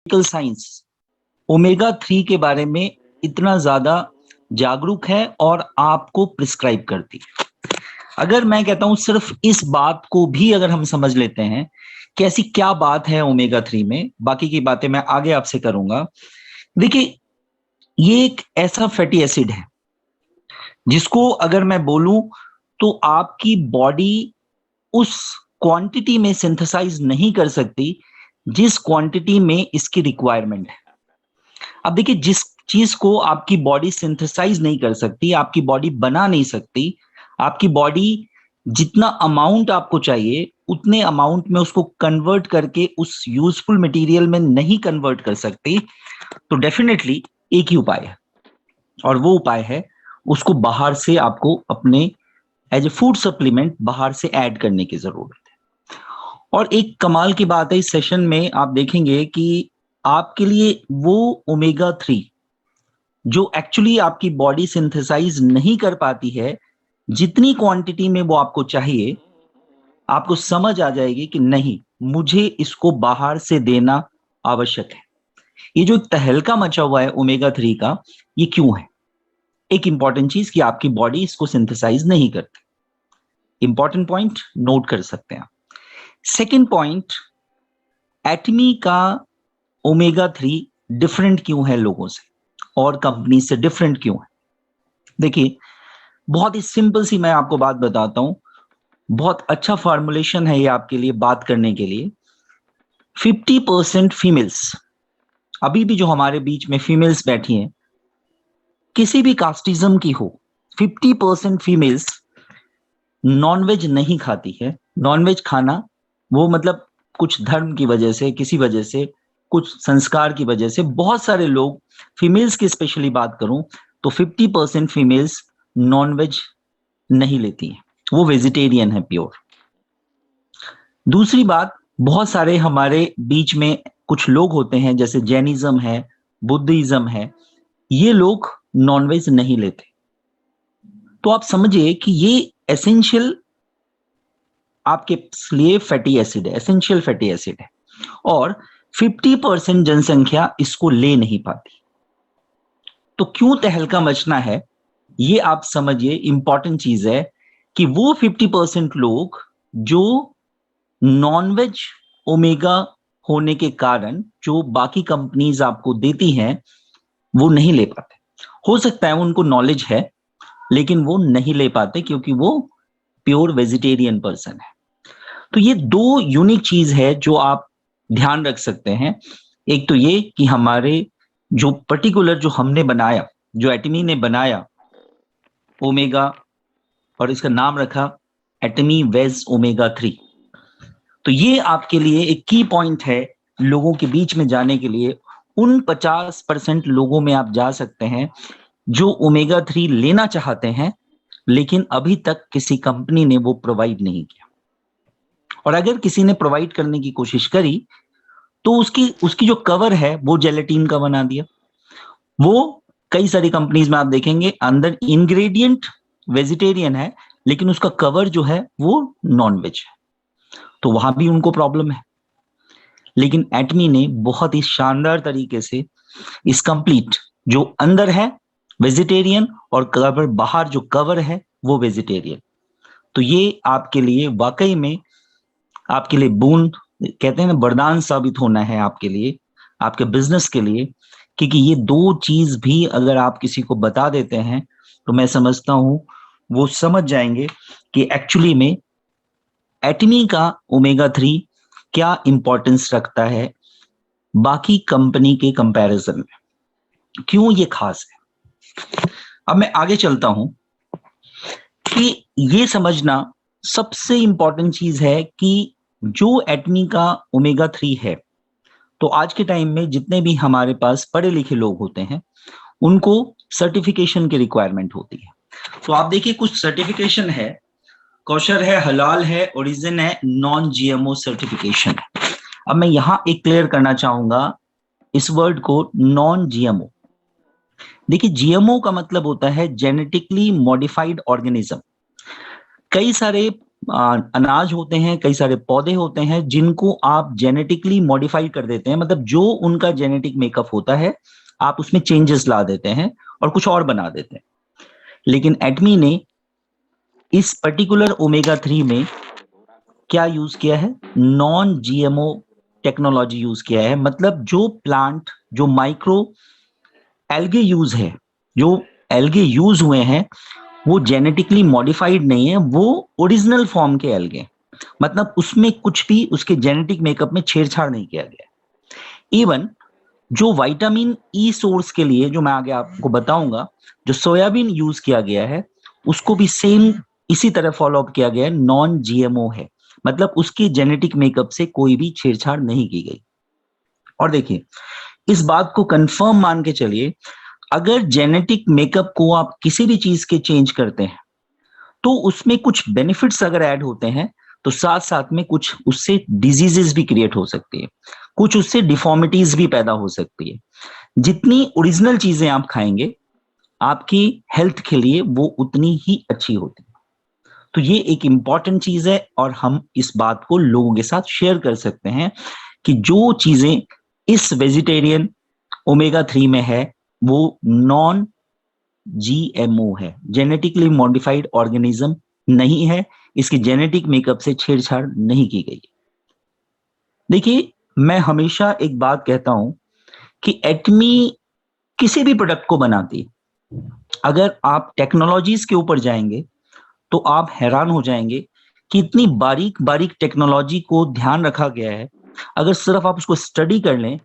Medical science omega 3 के बारे में इतना ज्यादा जागरूक है और आपको प्रिस्क्राइब करती है। अगर मैं कहता हूं सिर्फ इस बात को भी अगर हम समझ लेते हैं कि ऐसी क्या बात है ओमेगा 3 में, बाकी की बातें मैं आगे आपसे करूंगा। देखिए, ये एक ऐसा फैटी एसिड है जिसको अगर मैं बोलूं तो आपकी बॉडी उस क्वांटिटी में सिंथेसाइज नहीं कर सकती जिस क्वांटिटी में इसकी रिक्वायरमेंट है। अब देखिए, जिस चीज को आपकी बॉडी सिंथेसाइज नहीं कर सकती, आपकी बॉडी बना नहीं सकती, आपकी बॉडी जितना अमाउंट आपको चाहिए उतने अमाउंट में उसको कन्वर्ट करके उस यूजफुल मटेरियल में नहीं कन्वर्ट कर सकती, तो डेफिनेटली एक ही उपाय है, और वो उपाय है उसको बाहर से आपको अपने एज ए फूड सप्लीमेंट बाहर से ऐड करने की जरूरत है। और एक कमाल की बात है, इस सेशन में आप देखेंगे कि आपके लिए वो ओमेगा 3 जो एक्चुअली आपकी बॉडी सिंथेसाइज नहीं कर पाती है, जितनी क्वांटिटी में वो आपको चाहिए, आपको समझ आ जाएगी कि नहीं, मुझे इसको बाहर से देना आवश्यक है। ये जो तहलका मचा हुआ है ओमेगा 3 का, ये क्यों है? एक इंपॉर्टेंट चीज कि आपकी बॉडी इसको सिंथेसाइज नहीं करती। इंपॉर्टेंट पॉइंट नोट कर सकते हैं। सेकेंड पॉइंट, एटमी का ओमेगा 3 डिफरेंट क्यों है लोगों से और कंपनी से डिफरेंट क्यों है? देखिए, बहुत ही सिंपल सी मैं आपको बात बताता हूं, बहुत अच्छा फॉर्मुलेशन है ये आपके लिए बात करने के लिए। 50% फीमेल्स, अभी भी जो हमारे बीच में फीमेल्स बैठी हैं, किसी भी कास्टिज्म की हो, 50% फीमेल्स नॉनवेज नहीं खाती है। नॉनवेज खाना वो मतलब कुछ धर्म की वजह से, किसी वजह से, कुछ संस्कार की वजह से, बहुत सारे लोग, फीमेल्स की स्पेशली बात करूं तो 50% फीमेल्स नॉनवेज नहीं लेती हैं, वो वेजिटेरियन है प्योर। दूसरी बात, बहुत सारे हमारे बीच में कुछ लोग होते हैं, जैसे जैनिज्म है, बुद्धिज्म है, ये लोग नॉनवेज नहीं लेते। तो आप समझिए कि ये एसेंशियल आपके लिए फैटी एसिड है, एसेंशियल फैटी एसिड है, और 50% जनसंख्या इसको ले नहीं पाती। तो क्यों तहलका मचना है, ये आप समझिए। इंपॉर्टेंट चीज है कि वो 50% लोग जो नॉनवेज ओमेगा होने के कारण जो बाकी कंपनीज आपको देती हैं वो नहीं ले पाते। हो सकता है उनको नॉलेज है लेकिन वो नहीं ले पाते क्योंकि वो प्योर वेजिटेरियन पर्सन है। तो ये दो यूनिक चीज है जो आप ध्यान रख सकते हैं। एक तो ये कि हमारे जो पर्टिकुलर जो हमने बनाया, जो एटमी ने बनाया ओमेगा, और इसका नाम रखा एटमी वेज ओमेगा 3, तो ये आपके लिए एक की पॉइंट है लोगों के बीच में जाने के लिए। उन 50% लोगों में आप जा सकते हैं जो ओमेगा 3 लेना चाहते हैं लेकिन अभी तक किसी कंपनी ने वो प्रोवाइड नहीं किया, और अगर किसी ने प्रोवाइड करने की कोशिश करी तो उसकी उसकी जो कवर है वो जेलेटिन का बना दिया। वो कई सारी कंपनीज में आप देखेंगे अंदर इंग्रेडिएंट वेजिटेरियन है लेकिन उसका कवर जो है वो नॉन वेज है, तो वहां भी उनको प्रॉब्लम है। लेकिन एटमी ने बहुत ही शानदार तरीके से इस कंप्लीट जो अंदर है वेजिटेरियन और कवर, बाहर जो कवर है वो वेजिटेरियन, तो ये आपके लिए वाकई में आपके लिए बूंद, कहते हैं ना, वरदान साबित होना है आपके लिए, आपके बिजनेस के लिए। क्योंकि ये दो चीज भी अगर आप किसी को बता देते हैं तो मैं समझता हूं वो समझ जाएंगे कि एक्चुअली में एटमी का ओमेगा 3 क्या इंपॉर्टेंस रखता है बाकी कंपनी के कंपैरिजन में, क्यों ये खास है। अब मैं आगे चलता हूं कि ये समझना सबसे इंपॉर्टेंट चीज है कि जो एटमी का ओमेगा 3 है, तो आज के टाइम में जितने भी हमारे पास पढ़े लिखे लोग होते हैं उनको सर्टिफिकेशन की रिक्वायरमेंट होती है। तो आप देखिए, कुछ सर्टिफिकेशन है, कौशर है, हलाल है, ओरिजिन है, नॉन जीएमओ सर्टिफिकेशन। अब मैं यहां एक क्लियर करना चाहूंगा इस वर्ड को, नॉन जीएमओ। देखिए, जीएमओ का मतलब होता है जेनेटिकली मॉडिफाइड ऑर्गेनिज्म। कई सारे अनाज होते हैं, कई सारे पौधे होते हैं जिनको आप जेनेटिकली मॉडिफाई कर देते हैं, मतलब जो उनका जेनेटिक मेकअप होता है आप उसमें चेंजेस ला देते हैं और कुछ और बना देते हैं। लेकिन एटमी ने इस पर्टिकुलर ओमेगा 3 में क्या यूज किया है? नॉन जीएमओ टेक्नोलॉजी यूज किया है। मतलब जो प्लांट, जो माइक्रो एल्गे यूज है, जो एल्गे यूज हुए हैं वो जेनेटिकली मॉडिफाइड नहीं है, वो ओरिजिनल फॉर्म के एल्गे, मतलब उसमें कुछ भी उसके जेनेटिक मेकअप में छेड़छाड़ नहीं किया गया। इवन जो विटामिन ई सोर्स के लिए, जो मैं आगे आपको बताऊंगा, जो सोयाबीन यूज किया गया है उसको भी सेम इसी तरह फॉलो अप किया गया है, नॉन जीएमओ है, मतलब उसके जेनेटिक मेकअप से कोई भी छेड़छाड़ नहीं की गई। और देखिए, इस बात को कंफर्म मान के चलिए, अगर जेनेटिक मेकअप को आप किसी भी चीज के चेंज करते हैं तो उसमें कुछ बेनिफिट्स अगर ऐड होते हैं तो साथ साथ में कुछ उससे डिजीजेस भी क्रिएट हो सकती है, कुछ उससे डिफॉर्मिटीज भी पैदा हो सकती है। जितनी ओरिजिनल चीजें आप खाएंगे आपकी हेल्थ के लिए वो उतनी ही अच्छी होती है। तो ये एक इंपॉर्टेंट चीज है और हम इस बात को लोगों के साथ शेयर कर सकते हैं कि जो चीजें इस वेजिटेरियन ओमेगा 3 में है वो नॉन जीएमओ है, जेनेटिकली मॉडिफाइड ऑर्गेनिज्म नहीं है, इसके जेनेटिक मेकअप से छेड़छाड़ नहीं की गई। देखिए, मैं हमेशा एक बात कहता हूं कि एटमी किसी भी प्रोडक्ट को बनाती है, अगर आप टेक्नोलॉजीज के ऊपर जाएंगे तो आप हैरान हो जाएंगे कि इतनी बारीक बारीक टेक्नोलॉजी को ध्यान रखा गया है। अगर सिर्फ आप उसको स्टडी कर लें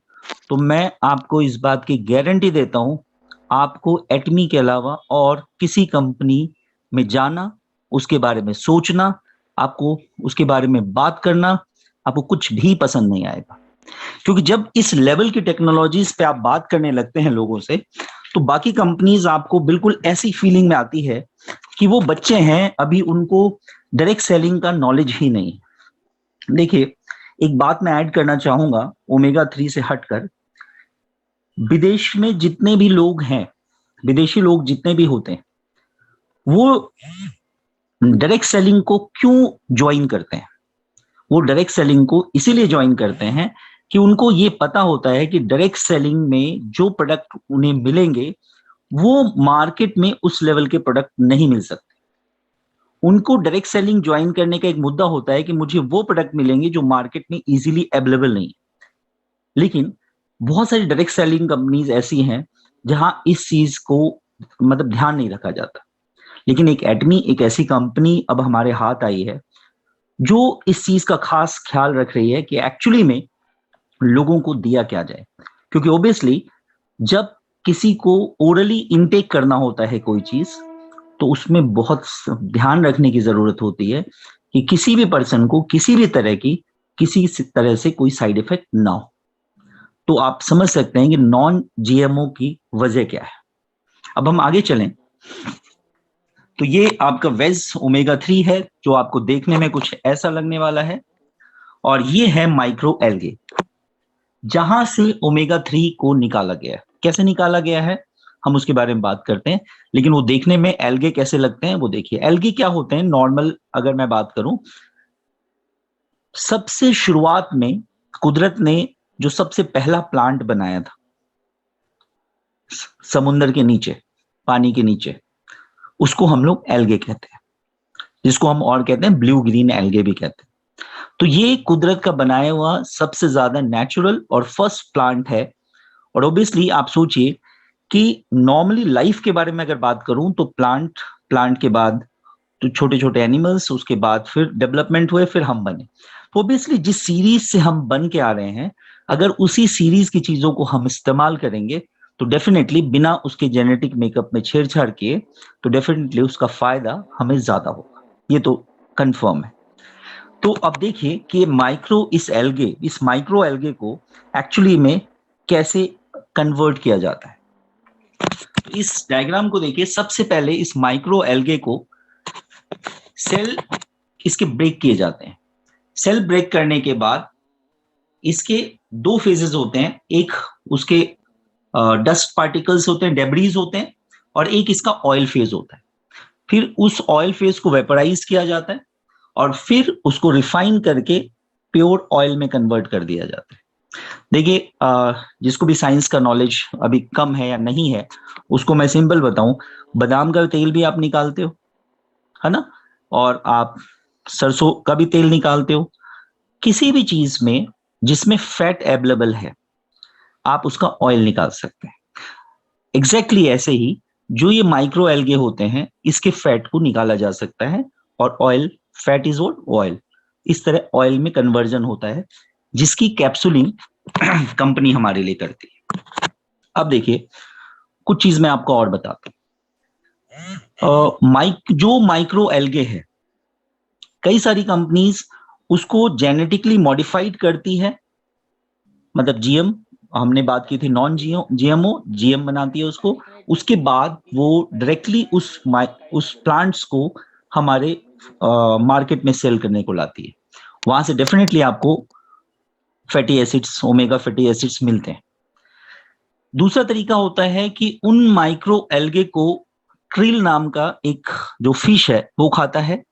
तो मैं आपको इस बात की गारंटी देता हूं, आपको एटमी के अलावा और किसी कंपनी में जाना, उसके बारे में सोचना, आपको उसके बारे में बात करना, आपको कुछ भी पसंद नहीं आएगा। क्योंकि जब इस लेवल की टेक्नोलॉजीज पे आप बात करने लगते हैं लोगों से, तो बाकी कंपनीज आपको बिल्कुल ऐसी फीलिंग में आती है कि वो बच्चे हैं, अभी उनको डायरेक्ट सेलिंग का नॉलेज ही नहीं। देखिए, एक बात मैं ऐड करना चाहूंगा ओमेगा 3 से हटकर, विदेश में जितने भी लोग हैं, विदेशी लोग जितने भी होते हैं, वो डायरेक्ट सेलिंग को क्यों ज्वाइन करते हैं? वो डायरेक्ट सेलिंग को इसीलिए ज्वाइन करते हैं कि उनको ये पता होता है कि डायरेक्ट सेलिंग में जो प्रोडक्ट उन्हें मिलेंगे वो मार्केट में उस लेवल के प्रोडक्ट नहीं मिल सकते। उनको डायरेक्ट सेलिंग ज्वाइन करने का एक मुद्दा होता है कि मुझे वो प्रोडक्ट मिलेंगे जो मार्केट में इजीली अवेलेबल नहीं है। लेकिन बहुत सारी डायरेक्ट सेलिंग कंपनीज ऐसी हैं जहां इस चीज को मतलब ध्यान नहीं रखा जाता। लेकिन एक एटमी, एक ऐसी कंपनी अब हमारे हाथ आई है जो इस चीज का खास ख्याल रख रही है कि एक्चुअली में लोगों को दिया क्या जाए। क्योंकि ऑब्वियसली जब किसी को ओरली इनटेक करना होता है कोई चीज, तो उसमें बहुत ध्यान रखने की जरूरत होती है कि किसी भी पर्सन को किसी भी तरह की, किसी तरह से कोई साइड इफेक्ट ना हो। तो आप समझ सकते हैं कि नॉन जीएमओ की वजह क्या है। अब हम आगे चलें तो ये आपका वेज ओमेगा 3 है जो आपको देखने में कुछ ऐसा लगने वाला है, और ये है माइक्रो एल्गे जहां से ओमेगा 3 को निकाला गया है। कैसे निकाला गया है हम उसके बारे में बात करते हैं, लेकिन वो देखने में एल्गे कैसे लगते हैं वो देखिए। एल्गे क्या होते हैं नॉर्मल, अगर मैं बात करूं, सबसे शुरुआत में कुदरत ने जो सबसे पहला प्लांट बनाया था समुद्र के नीचे, पानी के नीचे, उसको हम लोग एल्गे कहते हैं, जिसको हम और कहते हैं ब्लू ग्रीन एल्गे भी कहते हैं। तो ये कुदरत का बनाया हुआ सबसे ज्यादा नेचुरल और फर्स्ट प्लांट है। और ऑब्वियसली आप सोचिए कि नॉर्मली लाइफ के बारे में अगर बात करूं तो प्लांट, प्लांट के बाद तो छोटे छोटे एनिमल्स, उसके बाद फिर डेवलपमेंट हुए, फिर हम बने। तो ऑब्वियसली जिस सीरीज से हम बन के आ रहे हैं, अगर उसी सीरीज की चीजों को हम इस्तेमाल करेंगे तो डेफिनेटली बिना उसके जेनेटिक मेकअप में छेड़छाड़ किए तो डेफिनेटली उसका फायदा हमें ज्यादा होगा, ये तो कंफर्म है। तो अब देखिए कि इस माइक्रो एल्गे को एक्चुअली में कैसे कन्वर्ट किया जाता है। तो इस डायग्राम को देखिए, सबसे पहले इस माइक्रो एल्गे को सेल इसके ब्रेक किए जाते हैं। सेल ब्रेक करने के बाद इसके दो फेजेस होते हैं, एक उसके डस्ट पार्टिकल्स होते हैं, डेब्रीज होते हैं, और एक इसका ऑयल फेज होता है। फिर उस ऑयल फेज को वेपराइज किया जाता है और फिर उसको रिफाइन करके प्योर ऑयल में कन्वर्ट कर दिया जाता है। देखिए, जिसको भी साइंस का नॉलेज अभी कम है या नहीं है, उसको मैं सिंपल बताऊं, बादाम का तेल भी आप निकालते हो, है ना, और आप सरसों का भी तेल निकालते हो। किसी भी चीज में जिसमें फैट अवेलेबल है, आप उसका ऑयल निकाल सकते हैं। एग्जैक्टली ऐसे ही जो ये माइक्रो एल्गे होते हैं, इसके फैट को निकाला जा सकता है, और oil, fat is what, oil, इस तरह ऑयल में कन्वर्जन होता है, जिसकी कैप्सूलिंग कंपनी हमारे लिए करती है। अब देखिए, कुछ चीज मैं आपको और बताता हूं। जो माइक्रो एल्गे है, कई सारी कंपनीज उसको जेनेटिकली मॉडिफाइड करती है, मतलब जीएम, हमने बात की थी नॉन जीएमओ, जीएम बनाती है उसको। उसके बाद वो डायरेक्टली उस प्लांट्स को हमारे मार्केट में सेल करने को लाती है। वहां से डेफिनेटली आपको fatty acids, omega fatty acids मिलते हैं। दूसरा तरीका होता है कि उन माइक्रो एल्गे को क्रिल नाम का एक जो फिश है वो खाता है,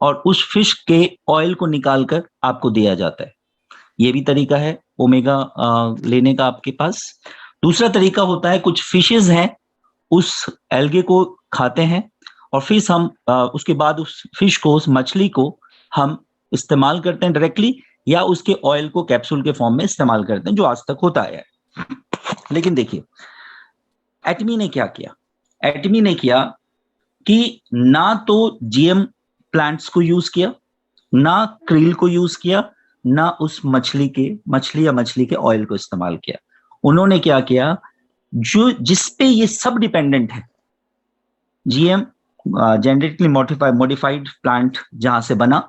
और उस फिश के ऑयल को निकालकर आपको दिया जाता है। ये भी तरीका है ओमेगा लेने का आपके पास। दूसरा तरीका होता है, कुछ फिशेज हैं उस एल्गे को खाते हैं, और फिर हम उसके बाद उस फिश को, उस मछली को हम इस्तेमाल करते हैं डायरेक्टली, या उसके ऑयल को कैप्सूल के फॉर्म में इस्तेमाल करते हैं, जो आज तक होता है। लेकिन देखिए, एटमी ने क्या किया, एटमी ने किया कि ना तो जीएम प्लांट्स को यूज किया, ना क्रिल को यूज किया, ना उस मछली के ऑयल को इस्तेमाल किया। उन्होंने क्या किया, जो जिसपे ये सब डिपेंडेंट है, जीएम, जेनेटिकली मॉडिफाइड प्लांट जहां से बना,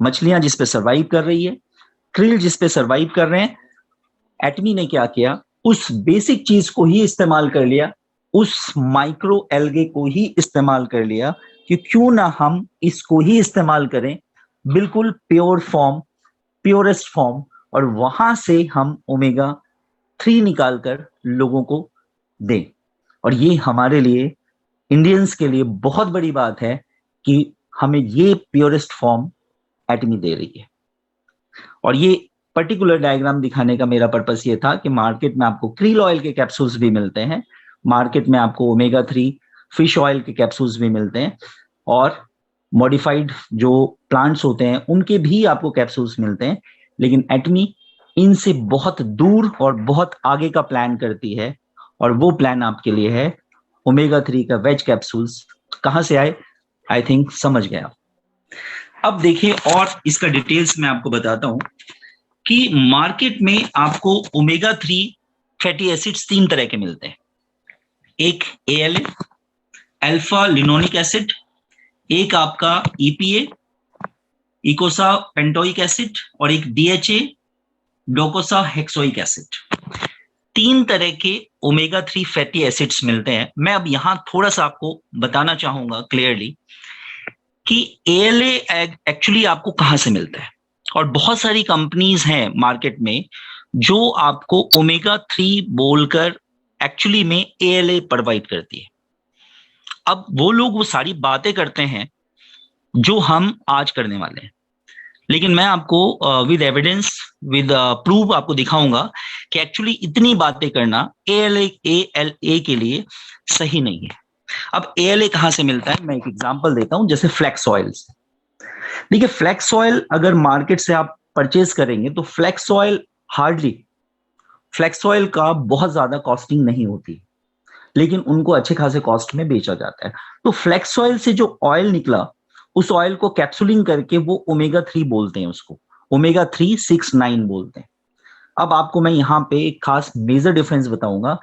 मछलियां जिस पे सरवाइव कर रही है, क्रिल जिस पे सरवाइव कर रहे हैं, एटमी ने क्या किया, उस बेसिक चीज को ही इस्तेमाल कर लिया, उस माइक्रो एल्गे को ही इस्तेमाल कर लिया, कि क्यों ना हम इसको ही इस्तेमाल करें, बिल्कुल प्योर फॉर्म, प्योरेस्ट फॉर्म, और वहां से हम ओमेगा 3 निकालकर लोगों को दें। और ये हमारे लिए, इंडियंस के लिए बहुत बड़ी बात है कि हमें ये प्योरेस्ट फॉर्म एटमी दे रही है। और ये पर्टिकुलर डायग्राम दिखाने का मेरा पर्पस ये था कि मार्केट में आपको क्रील ऑयल के कैप्सूल्स भी मिलते हैं, मार्केट में आपको ओमेगा 3 फिश ऑयल के कैप्सूल्स भी मिलते हैं, और मॉडिफाइड जो प्लांट्स होते हैं उनके भी आपको कैप्सूल्स मिलते हैं। लेकिन एटमी इनसे बहुत दूर और बहुत आगे का प्लान करती है, और वो प्लान आपके लिए है ओमेगा 3 का वेज कैप्सूल्स। कहां से आए, आई थिंक समझ गया। अब देखिए, और इसका डिटेल्स मैं आपको बताता हूं कि मार्केट में आपको ओमेगा 3 फैटी एसिड्स 3 तरह के मिलते हैं। एक एएलए, अल्फा लिनोलिक एसिड, एक आपका ईपीए, इकोसा पेंटोइक एसिड, और एक डीएचए, डोकोसा हेक्सोइक एसिड। 3 तरह के ओमेगा 3 फैटी एसिड्स मिलते हैं। मैं अब यहां थोड़ा सा आपको बताना चाहूंगा क्लियरली कि एएलए एक्चुअली आपको कहां से मिलता है। और बहुत सारी कंपनीज हैं मार्केट में जो आपको ओमेगा 3 बोलकर एक्चुअली में एएलए प्रोवाइड करती है। अब वो लोग वो सारी बातें करते हैं जो हम आज करने वाले हैं, लेकिन मैं आपको विद एविडेंस, विद प्रूफ आपको दिखाऊंगा कि एक्चुअली इतनी बातें करना एएलए के लिए सही नहीं है। अब एएलए कहां से मिलता है, मैं एक एग्जांपल देता हूं, जैसे फ्लैक्स ऑयल से। देखिए, फ्लैक्स ऑयल अगर मार्केट से आप परचेज करेंगे तो फ्लैक्स ऑयल फ्लैक्स ऑयल का बहुत ज्यादा कॉस्टिंग नहीं होती, लेकिन उनको अच्छे खासे कॉस्ट में बेचा जाता है। तो फ्लैक्स ऑयल से जो ऑयल निकला, उस ऑयल को कैप्सूलिंग करके वो ओमेगा 3 बोलते हैं, उसको ओमेगा 369 बोलते हैं। अब आपको मैं यहाँ पे एक खास मेजर डिफरेंस बताऊंगा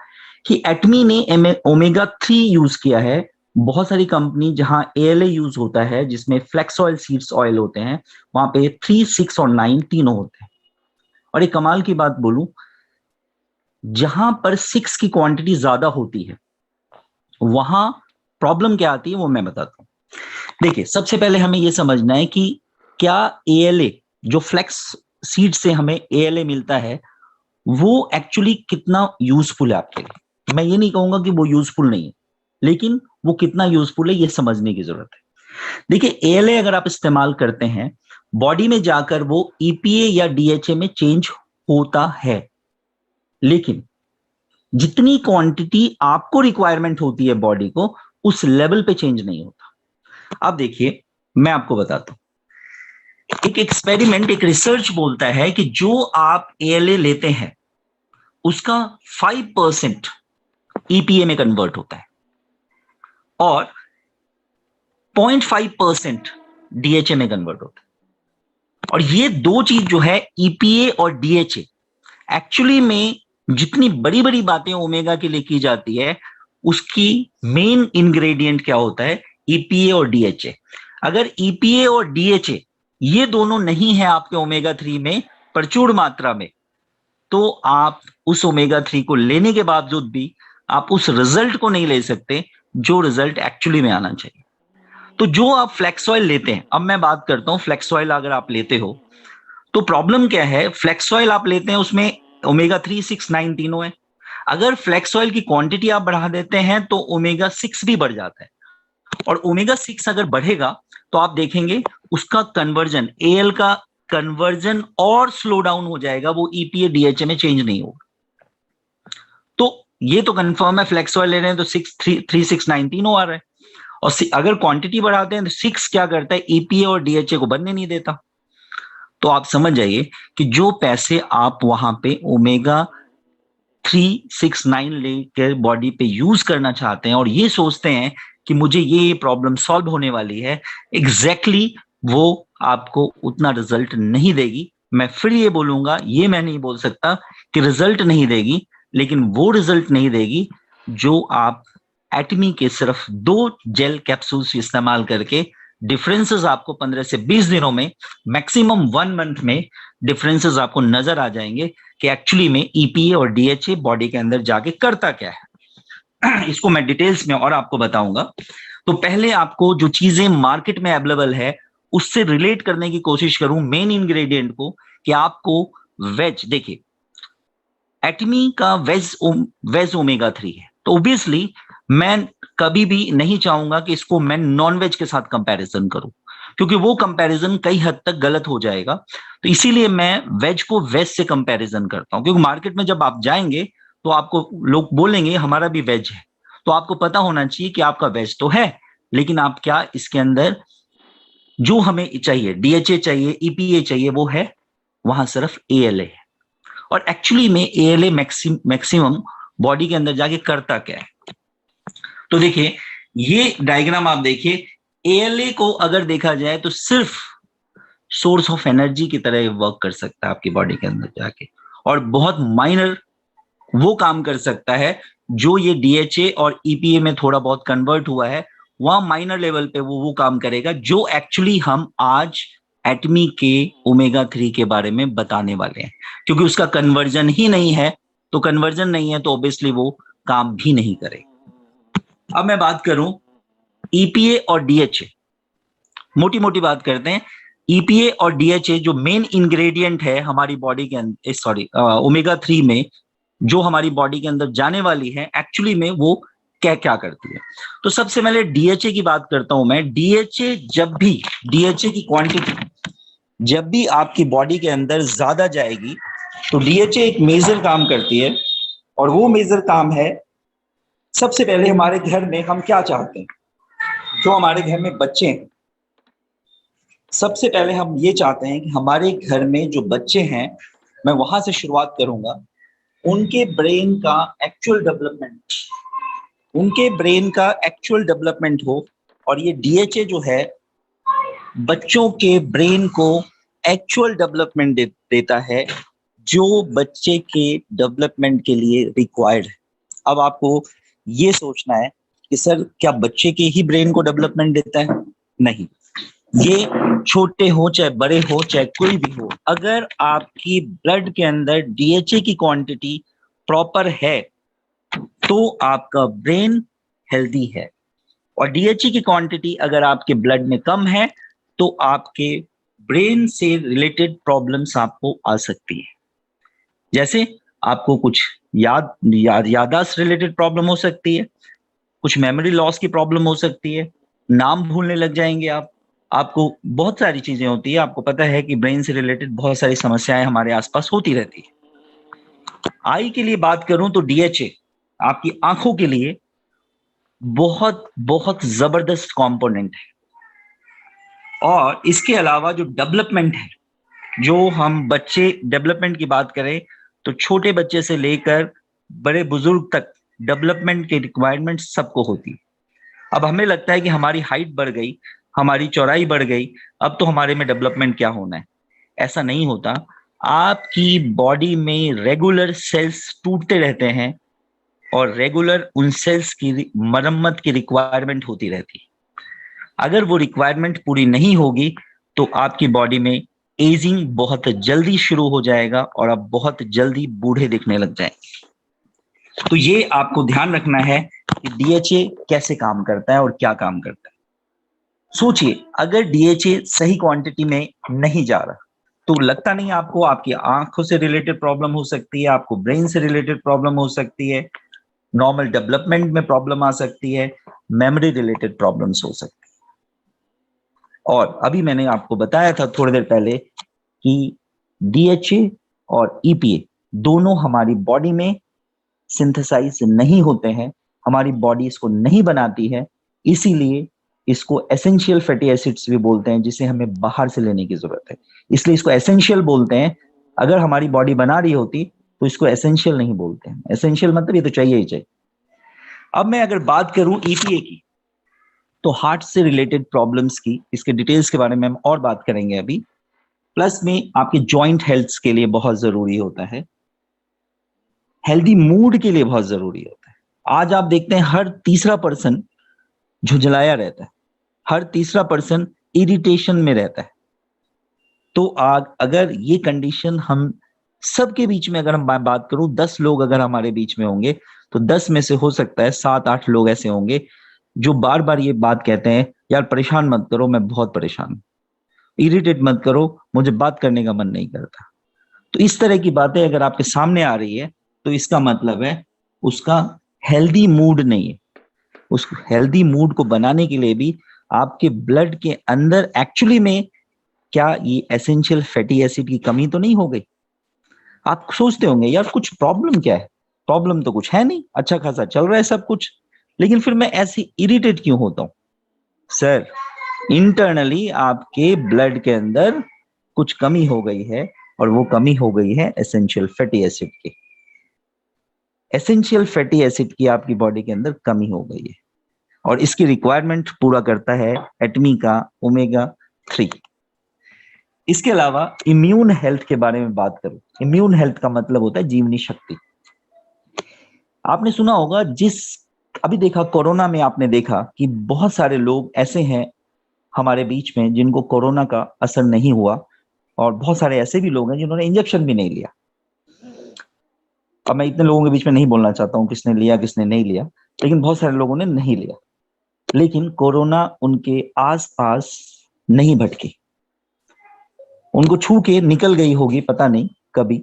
कि एटमी ने ओमेगा 3 यूज किया है। बहुत सारी कंपनी जहां एएलए यूज होता है, जिसमें फ्लैक्स ऑयल सीड्स ऑयल होते हैं, वहां पे 3, 6 और 9 तीनों होते हैं। और एक कमाल की बात बोलूं, जहां पर 6 की क्वांटिटी ज्यादा होती है, वहां प्रॉब्लम क्या आती है वो मैं बताता हूं। देखिए, सबसे पहले हमें यह समझना है कि क्या एएलए, जो फ्लैक्स सीड से हमें एएलए मिलता है, वो एक्चुअली कितना यूजफुल है आपके लिए। मैं ये नहीं कहूंगा कि वो यूजफुल नहीं है, लेकिन वो कितना यूजफुल है ये समझने की जरूरत है। देखिए, एएलए अगर आप इस्तेमाल करते हैं, बॉडी में जाकर वो ईपीए या डीएचए में चेंज होता है, लेकिन जितनी क्वांटिटी आपको रिक्वायरमेंट होती है बॉडी को, उस लेवल पे चेंज नहीं होता। अब देखिए, मैं आपको बताता हूं, एक एक्सपेरिमेंट, एक रिसर्च बोलता है कि जो आप एएलए लेते हैं उसका 5% ईपीए में कन्वर्ट होता है और 0.5% डीएचए में कन्वर्ट होता है। और ये दो चीज जो है, ईपीए और डीएचए, एक्चुअली में जितनी बड़ी बड़ी बातें ओमेगा के लिए की जाती है, उसकी मेन इंग्रेडिएंट क्या होता है? ईपीए और डीएचए। अगर ईपीए और डीएचए ये दोनों नहीं है आपके ओमेगा 3 में प्रचुर मात्रा में, तो आप उस ओमेगा 3 को लेने के बावजूद भी आप उस रिजल्ट को नहीं ले सकते जो रिजल्ट एक्चुअली में आना चाहिए। तो जो आप फ्लेक्स ऑयल लेते हैं, अब मैं बात करता हूं फ्लेक्स ऑयल अगर आप लेते हो तो प्रॉब्लम क्या है? फ्लेक्स ऑयल आप लेते हैं, उसमें ओमेगा 3, 6, 9 तीनों है। अगर फ्लेक्स ऑयल की क्वांटिटी आप बढ़ा देते हैं तो ओमेगा 6 भी बढ़ जाता है, और ओमेगा 6 अगर बढ़ेगा तो आप देखेंगे उसका कन्वर्जन, एएल का कन्वर्जन और स्लो डाउन हो जाएगा, वो ईपीए डीएचए में चेंज नहीं होगा। तो ये तो कंफर्म है, फ्लेक्स ऑयल ले रहे हैं तो 6, 3, 6, 9 तीनों आ रहा है, और अगर क्वांटिटी बढ़ाते हैं तो 6 क्या करता है? ईपीए और डीएचए को बनने नहीं देता। तो आप समझ जाइए कि जो पैसे आप वहां पे ओमेगा 3, 6, 9 लेकर बॉडी पे यूज करना चाहते हैं और ये सोचते हैं कि मुझे ये प्रॉब्लम सॉल्व होने वाली है, एग्जैक्टली वो आपको उतना रिजल्ट नहीं देगी। मैं फिर ये बोलूंगा, ये मैं नहीं बोल सकता कि रिजल्ट नहीं देगी, लेकिन वो रिजल्ट नहीं देगी जो आप एटमी के सिर्फ 2 जेल कैप्सूल्स इस्तेमाल करके डिफरेंसेस आपको 15 से 20 दिनों में, मैक्सिमम 1 मंथ में डिफरेंसेस आपको नजर आ जाएंगे कि एक्चुअली में ईपीए और डीएचए बॉडी के अंदर जाके करता क्या है। इसको मैं डिटेल्स में और आपको बताऊंगा। तो पहले आपको जो चीजें मार्केट में अवेलेबल है उससे रिलेट करने की कोशिश करूं मेन इंग्रेडिएंट को, कि आपको वेज, देखिए एटमी का वेज ओमेगा 3 है, तो ऑब्वियसली मैं कभी भी नहीं चाहूंगा कि इसको मैं नॉन वेज के साथ कंपैरिजन करूं, क्योंकि वो कंपैरिजन कई हद तक गलत हो जाएगा। तो इसीलिए मैं वेज को वेज से कंपैरिजन करता हूं, क्योंकि मार्केट में जब आप जाएंगे तो आपको लोग बोलेंगे हमारा भी वेज है, तो आपको पता होना चाहिए कि आपका वेज तो है, लेकिन आप क्या इसके अंदर जो हमें चाहिए, डीएचए चाहिए, ईपीए चाहिए, वो है वहां सिर्फ एएलए है। और एक्चुअली में एएलए मैक्सिमम बॉडी के अंदर जाके करता क्या है? तो देखिए, ये डायग्राम आप देखिए, एएलए को अगर देखा जाए तो सिर्फ सोर्स ऑफ एनर्जी की तरह वर्क कर सकता है आपकी बॉडी के अंदर जाके, और बहुत माइनर वो काम कर सकता है जो ये डीएचए और ईपीए में थोड़ा बहुत कन्वर्ट हुआ है, वहां माइनर लेवल पे वो काम करेगा जो एक्चुअली हम आज एटमी के ओमेगा 3 के बारे में बताने वाले हैं। क्योंकि उसका कन्वर्जन ही नहीं है, तो कन्वर्जन नहीं है तो ऑब्वियसली वो काम भी नहीं करेगा। अब मैं बात करूं ईपीए और डीएचए, मोटी मोटी बात करते हैं। ईपीए और डीएचए जो मेन इंग्रेडिएंट है हमारी बॉडी के अंदर, सॉरी ओमेगा 3 में, जो हमारी बॉडी के अंदर जाने वाली है, एक्चुअली में वो क्या क्या करती है। तो सबसे पहले डीएचए की बात करता हूं मैं। डीएचए जब भी, डीएचए की क्वांटिटी जब भी आपकी बॉडी के अंदर ज्यादा जाएगी तो डीएचए एक मेजर काम करती है, और वो मेजर काम है, सबसे पहले हमारे घर में हम क्या चाहते हैं, जो हमारे घर में बच्चे हैं, सबसे पहले हम ये चाहते हैं कि हमारे घर में जो बच्चे हैं, मैं वहां से शुरुआत करूंगा, उनके ब्रेन का एक्चुअल डेवलपमेंट, उनके ब्रेन का एक्चुअल डेवलपमेंट हो। और ये डीएचए जो है बच्चों के ब्रेन को एक्चुअल डेवलपमेंट देता है जो बच्चे के डेवलपमेंट के लिए रिक्वायर्ड है। अब आपको ये सोचना है कि सर क्या बच्चे के ही ब्रेन को डेवलपमेंट देता है? नहीं, ये छोटे हो चाहे बड़े हो चाहे कोई भी हो, अगर आपकी ब्लड के अंदर डीएचए की क्वांटिटी प्रॉपर है तो आपका ब्रेन हेल्दी है। और डीएचए की क्वांटिटी अगर आपके ब्लड में कम है तो आपके ब्रेन से रिलेटेड प्रॉब्लम्स आपको आ सकती है। जैसे आपको कुछ याददाश्त रिलेटेड प्रॉब्लम हो सकती है, कुछ मेमोरी लॉस की प्रॉब्लम हो सकती है, नाम भूलने लग जाएंगे आप, आपको बहुत सारी चीजें होती है। आपको पता है कि ब्रेन से रिलेटेड बहुत सारी समस्याएं हमारे आसपास होती रहती है। आई के लिए बात करूं तो डीएचए आपकी आंखों के लिए बहुत बहुत जबरदस्त कंपोनेंट है। और इसके अलावा जो डेवलपमेंट है, जो हम बच्चे डेवलपमेंट की बात करें तो छोटे बच्चे से लेकर बड़े बुजुर्ग तक डेवलपमेंट की रिक्वायरमेंट सबको होती है। अब हमें लगता है कि हमारी हाइट बढ़ गई, हमारी चौड़ाई बढ़ गई, अब तो हमारे में डेवलपमेंट क्या होना है। ऐसा नहीं होता। आपकी बॉडी में रेगुलर सेल्स टूटते रहते हैं और रेगुलर उन सेल्स की मरम्मत की रिक्वायरमेंट होती रहती है। अगर वो रिक्वायरमेंट पूरी नहीं होगी तो आपकी बॉडी में एजिंग बहुत जल्दी शुरू हो जाएगा और आप बहुत जल्दी बूढ़े दिखने लग जाएंगे। तो ये आपको ध्यान रखना है कि डीएचए कैसे काम करता है और क्या काम करता है। सोचिए, अगर डीएचए सही क्वांटिटी में नहीं जा रहा तो लगता नहीं आपको आपकी आंखों से रिलेटेड प्रॉब्लम हो सकती है, आपको ब्रेन से रिलेटेड प्रॉब्लम हो सकती है, नॉर्मल डेवलपमेंट में प्रॉब्लम आ सकती है, मेमोरी रिलेटेड प्रॉब्लम्स हो सकती है। और अभी मैंने आपको बताया था थोड़ी देर पहले कि डीएचए और ईपीए दोनों हमारी बॉडी में सिंथेसाइज नहीं होते हैं, हमारी बॉडी इसको नहीं बनाती है, इसीलिए इसको एसेंशियल फैटी एसिड्स भी बोलते हैं, जिसे हमें बाहर से लेने की जरूरत है, इसलिए इसको एसेंशियल बोलते हैं। अगर हमारी बॉडी बना रही होती तो इसको एसेंशियल नहीं बोलते हैं। एसेंशियल मतलब ये तो चाहिए ही चाहिए। अब मैं अगर बात करूं ईपीए की, तो हार्ट से रिलेटेड प्रॉब्लम्स की, इसके डिटेल्स के बारे में हम और बात करेंगे अभी। प्लस में आपके जॉइंट हेल्थ के लिए बहुत जरूरी होता है, हेल्दी मूड के लिए बहुत जरूरी होता है। आज आप देखते हैं हर तीसरा पर्सन झुंझलाया रहता है, हर तीसरा पर्सन इरिटेशन में रहता है। तो अगर ये कंडीशन हम सबके बीच में, अगर हम बात करूं 10 लोग अगर हमारे बीच में होंगे तो 10 में से हो सकता है 7-8 लोग ऐसे होंगे जो बार बार ये बात कहते हैं, यार परेशान मत करो, मैं बहुत परेशान हूं, इरिटेट मत करो, मुझे बात करने का मन नहीं करता। तो इस तरह की बातें अगर आपके सामने आ रही है तो इसका मतलब है उसका हेल्दी मूड नहीं है। उस हेल्दी मूड को बनाने के लिए भी आपके ब्लड के अंदर एक्चुअली में क्या ये एसेंशियल फैटी एसिड की कमी तो नहीं हो गई। आप सोचते होंगे यार कुछ प्रॉब्लम क्या है, प्रॉब्लम तो कुछ है नहीं, अच्छा खासा चल रहा है सब कुछ, लेकिन फिर मैं ऐसे इरिटेट क्यों होता हूं। सर, इंटरनली आपके ब्लड के अंदर कुछ कमी हो गई है और वो कमी हो गई है एसेंशियल फैटी एसिड की। एसेंशियल फैटी एसिड की आपकी बॉडी के अंदर कमी हो गई है और इसकी रिक्वायरमेंट पूरा करता है एटमी का ओमेगा 3। इसके अलावा इम्यून हेल्थ के बारे में बात करूं, इम्यून हेल्थ का मतलब होता है जीवनी शक्ति। आपने सुना होगा, अभी देखा कोरोना में, आपने देखा कि बहुत सारे लोग ऐसे हैं हमारे बीच में जिनको कोरोना का असर नहीं हुआ और बहुत सारे ऐसे भी लोग हैं जिन्होंने इंजेक्शन भी नहीं लिया। अब मैं इतने लोगों के बीच में नहीं बोलना चाहता हूं किसने लिया किसने नहीं लिया, लेकिन बहुत सारे लोगों ने नहीं लिया, लेकिन कोरोना उनके आसपास नहीं भटकी, उनको छू के निकल गई होगी पता नहीं कभी।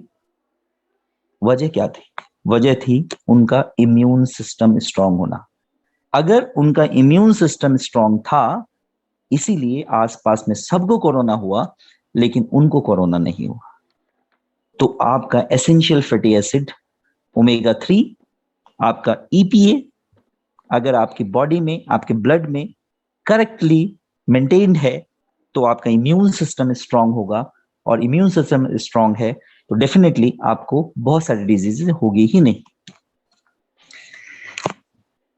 वजह क्या थी? वजह थी उनका इम्यून सिस्टम स्ट्रांग होना। अगर उनका इम्यून सिस्टम स्ट्रांग था, इसीलिए आसपास में सबको कोरोना हुआ लेकिन उनको कोरोना नहीं हुआ। तो आपका एसेंशियल फैटी एसिड ओमेगा 3, आपका ईपीए अगर आपकी बॉडी में, आपके ब्लड में करेक्टली मेंटेन्ड है तो आपका इम्यून सिस्टम स्ट्रांग होगा, और इम्यून सिस्टम स्ट्रांग है तो डेफिनेटली आपको बहुत सारी डिजीजेस होगी ही नहीं।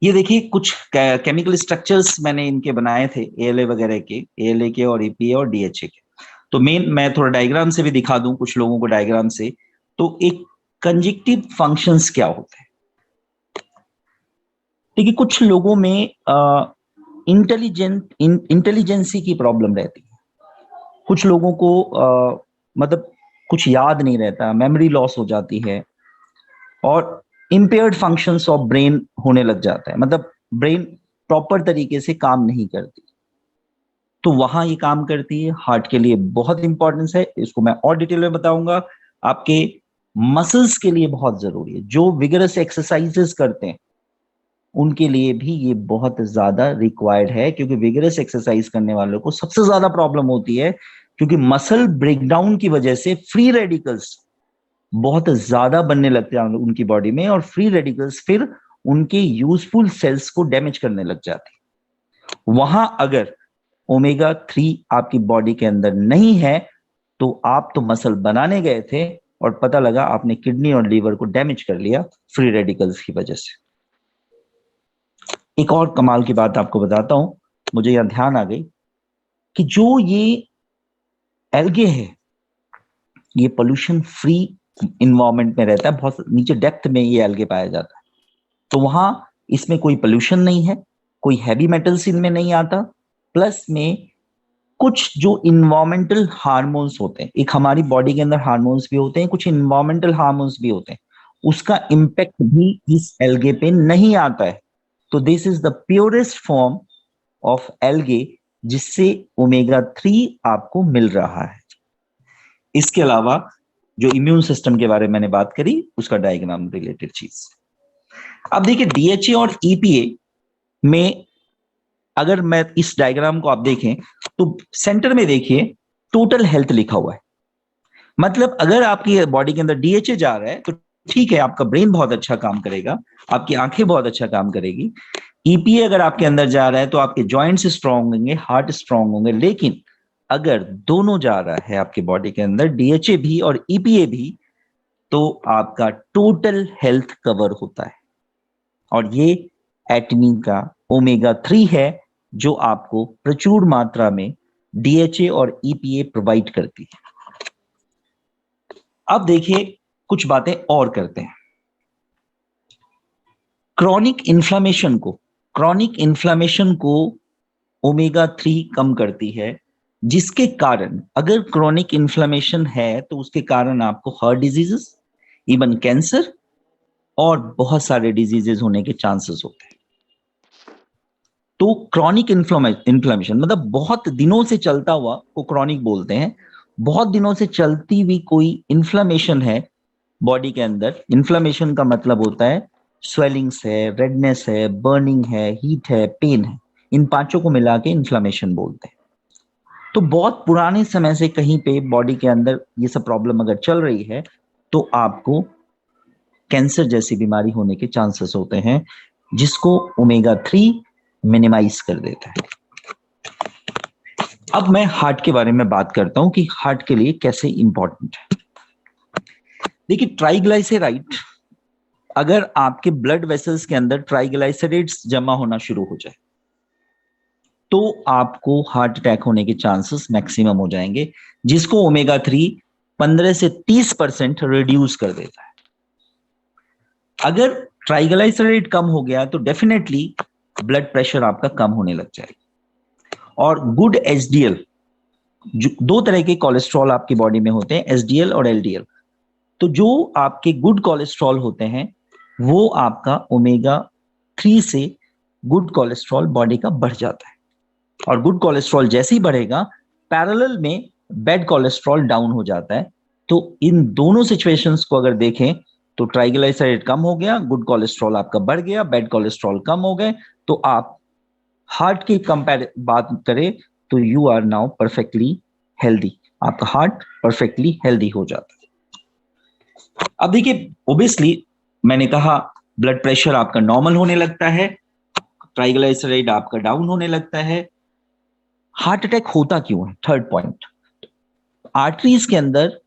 ये देखिए कुछ केमिकल स्ट्रक्चर्स मैंने इनके बनाए थे, एएलए वगैरह के, एएलए के और ईपीए और डीएचए के। तो मैं थोड़ा डायग्राम से भी दिखा दूं कुछ लोगों को डायग्राम से। तो एक कंजक्टिव फंक्शंस क्या होते हैं? देखिए कुछ लोगों में इंटेलिजेंसी की प्रॉब्लम रहती है, कुछ लोगों को मतलब कुछ याद नहीं रहता, मेमोरी लॉस हो जाती है, और इम्पेयर्ड फंक्शंस ऑफ ब्रेन होने लग जाता है, मतलब ब्रेन प्रॉपर तरीके से काम नहीं करती। तो वहां ये काम करती है, हार्ट के लिए बहुत इंपॉर्टेंस है, इसको मैं और डिटेल में बताऊंगा। आपके मसल्स के लिए बहुत जरूरी है, जो विगरस एक्सरसाइजेस करते हैं उनके लिए भी ये बहुत ज्यादा रिक्वायर्ड है, क्योंकि विगरस एक्सरसाइज करने वालों को सबसे ज्यादा प्रॉब्लम होती है, क्योंकि मसल ब्रेकडाउन की वजह से फ्री रेडिकल्स बहुत ज्यादा बनने लगते हैं उनकी बॉडी में, और फ्री रेडिकल्स फिर उनके यूजफुल सेल्स को डैमेज करने लग जाते हैं। वहां अगर ओमेगा 3 आपकी बॉडी के अंदर नहीं है, तो आप तो मसल बनाने गए थे और पता लगा आपने किडनी और लीवर को डैमेज कर लिया फ्री रेडिकल्स की वजह से। एक और कमाल की बात आपको बताता हूं, मुझे यहां ध्यान आ गई कि जो ये एल्गे है, ये पोल्यूशन फ्री इन्वायरमेंट में रहता है, बहुत नीचे डेप्थ में ये एल्गे पाया जाता है। तो वहां इसमें कोई पोल्यूशन नहीं है, कोई हैवी मेटल्स इनमें नहीं आता, प्लस में कुछ जो इन्वायरमेंटल हार्मोन्स होते हैं, एक हमारी बॉडी के अंदर हार्मोन्स भी होते हैं, कुछ इन्वायरमेंटल हार्मोन्स भी होते हैं, उसका इम्पैक्ट भी इस एल्गे पे नहीं आता है। तो this is the purest form of algae जिससे ओमेगा 3 आपको मिल रहा है। इसके अलावा जो इम्यून सिस्टम के बारे में मैंने बात करी, उसका डायग्राम रिलेटेड चीज। अब देखिए डीएचए और ईपीए में अगर मैं इस डायग्राम को आप देखें तो सेंटर में देखिए टोटल हेल्थ लिखा हुआ है। मतलब अगर आपकी बॉडी के अंदर डीएचए जा रहा है तो ठीक है, आपका ब्रेन बहुत अच्छा काम करेगा, आपकी आंखें बहुत अच्छा काम करेगी। ईपीए अगर आपके अंदर जा रहा है तो आपके जॉइंट्स स्ट्रांग होंगे, हार्ट स्ट्रांग होंगे। लेकिन अगर दोनों जा रहा है आपकी बॉडी के अंदर, डीएचए भी और ईपीए भी, तो आपका टोटल हेल्थ कवर होता है। और ये एटमी का ओमेगा 3 है जो आपको प्रचुर मात्रा में डीएचए और ईपीए प्रोवाइड करती है। अब देखिए कुछ बातें और करते हैं। क्रॉनिक इन्फ्लामेशन को ओमेगा 3 कम करती है, जिसके कारण अगर क्रॉनिक इन्फ्लामेशन है तो उसके कारण आपको हार्ट डिजीजेस, इवन कैंसर और बहुत सारे डिजीजेस होने के चांसेस होते हैं। तो क्रॉनिक इन्फ्लामेशन मतलब बहुत दिनों से चलता हुआ को क्रॉनिक बोलते हैं। बहुत दिनों से चलती हुई कोई इन्फ्लामेशन है बॉडी के अंदर, इन्फ्लामेशन का मतलब होता है स्वेलिंग्स है, रेडनेस है, बर्निंग है, हीट है, पेन है, इन पांचों को मिला के इन्फ्लामेशन बोलते हैं। तो बहुत पुराने समय से कहीं पे बॉडी के अंदर ये सब प्रॉब्लम अगर चल रही है तो आपको कैंसर जैसी बीमारी होने के चांसेस होते हैं, जिसको ओमेगा 3 मिनिमाइज कर देता है। अब मैं हार्ट के बारे में बात करता हूं कि हार्ट के लिए कैसे इंपॉर्टेंट है। देखिए ट्राइग्लाइसराइड, अगर आपके ब्लड वेसल्स के अंदर ट्राइग्लाइसराइड्स जमा होना शुरू हो जाए तो आपको हार्ट अटैक होने के चांसेस मैक्सिमम हो जाएंगे, जिसको ओमेगा 3 15 से 30% रिड्यूस कर देता है। अगर ट्राइग्लाइसराइड कम हो गया तो डेफिनेटली ब्लड प्रेशर आपका कम होने लग जाएगा। और गुड एचडीएल, दो तरह के कोलेस्ट्रॉल आपकी बॉडी में होते हैं, एसडीएल और एलडीएल। तो जो आपके गुड कोलेस्ट्रॉल होते हैं वो आपका ओमेगा 3 से गुड कोलेस्ट्रॉल बॉडी का बढ़ जाता है, और गुड कोलेस्ट्रॉल जैसे ही बढ़ेगा पैरेलल में बैड कोलेस्ट्रॉल डाउन हो जाता है। तो इन दोनों सिचुएशंस को अगर देखें तो ट्राइग्लिसराइड कम हो गया, गुड कोलेस्ट्रॉल आपका बढ़ गया, बैड कोलेस्ट्रॉल कम हो गए, तो आप हार्ट की कंपेयर बात करें तो you are now perfectly healthy, आपका हार्ट परफेक्टली हेल्दी हो जाता है। अब देखिए ओबियसली मैंने कहा ब्लड प्रेशर आपका नॉर्मल होने लगता है, ट्राइग्लिसराइड आपका डाउन होने लगता है। हार्ट अटैक होता क्यों है? थर्ड पॉइंट, आर्टरीज के अंदर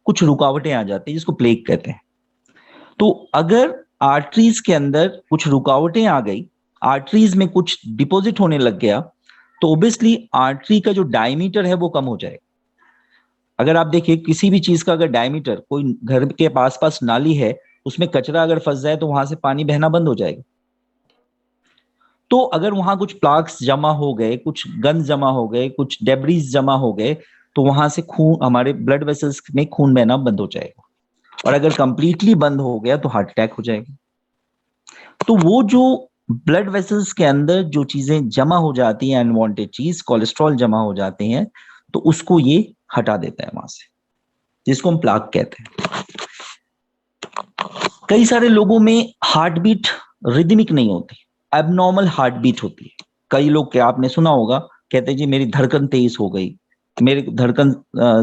कुछ रुकावटें आ जाती है जिसको प्लेग कहते हैं। तो अगर आर्टरीज के अंदर कुछ रुकावटें आ गई, आर्टरीज में कुछ डिपॉजिट होने लग गया, तो ओबियसली आर्टरी का जो डायमीटर है वो कम हो जाएगा। अगर आप देखिए किसी भी चीज का अगर डायमीटर, कोई घर के पास पास नाली है उसमें कचरा अगर फंस जाए तो वहां से पानी बहना बंद हो जाएगा। तो अगर वहां कुछ प्लाक्स जमा हो गए, कुछ गंद जमा हो गए, कुछ डेब्रीज जमा हो गए, तो वहां से खून, हमारे ब्लड वेसल्स में खून बहना बंद हो जाएगा, और अगर कंप्लीटली बंद हो गया तो हार्ट अटैक हो जाएगा। तो वो जो ब्लड वेसल्स के अंदर जो चीजें जमा हो जाती हैं, अनवांटेड चीज, कोलेस्ट्रॉल जमा हो जाते हैं, तो उसको ये हटा देता है वहां से, जिसको हम प्लाक कहते हैं। कई सारे लोगों में हार्ट बीट रिदमिक नहीं होती, एबनॉर्मल हार्ट बीट होती है। कई लोग, क्या आपने सुना होगा, कहते हैं जी मेरी धड़कन तेज हो गई, मेरी धड़कन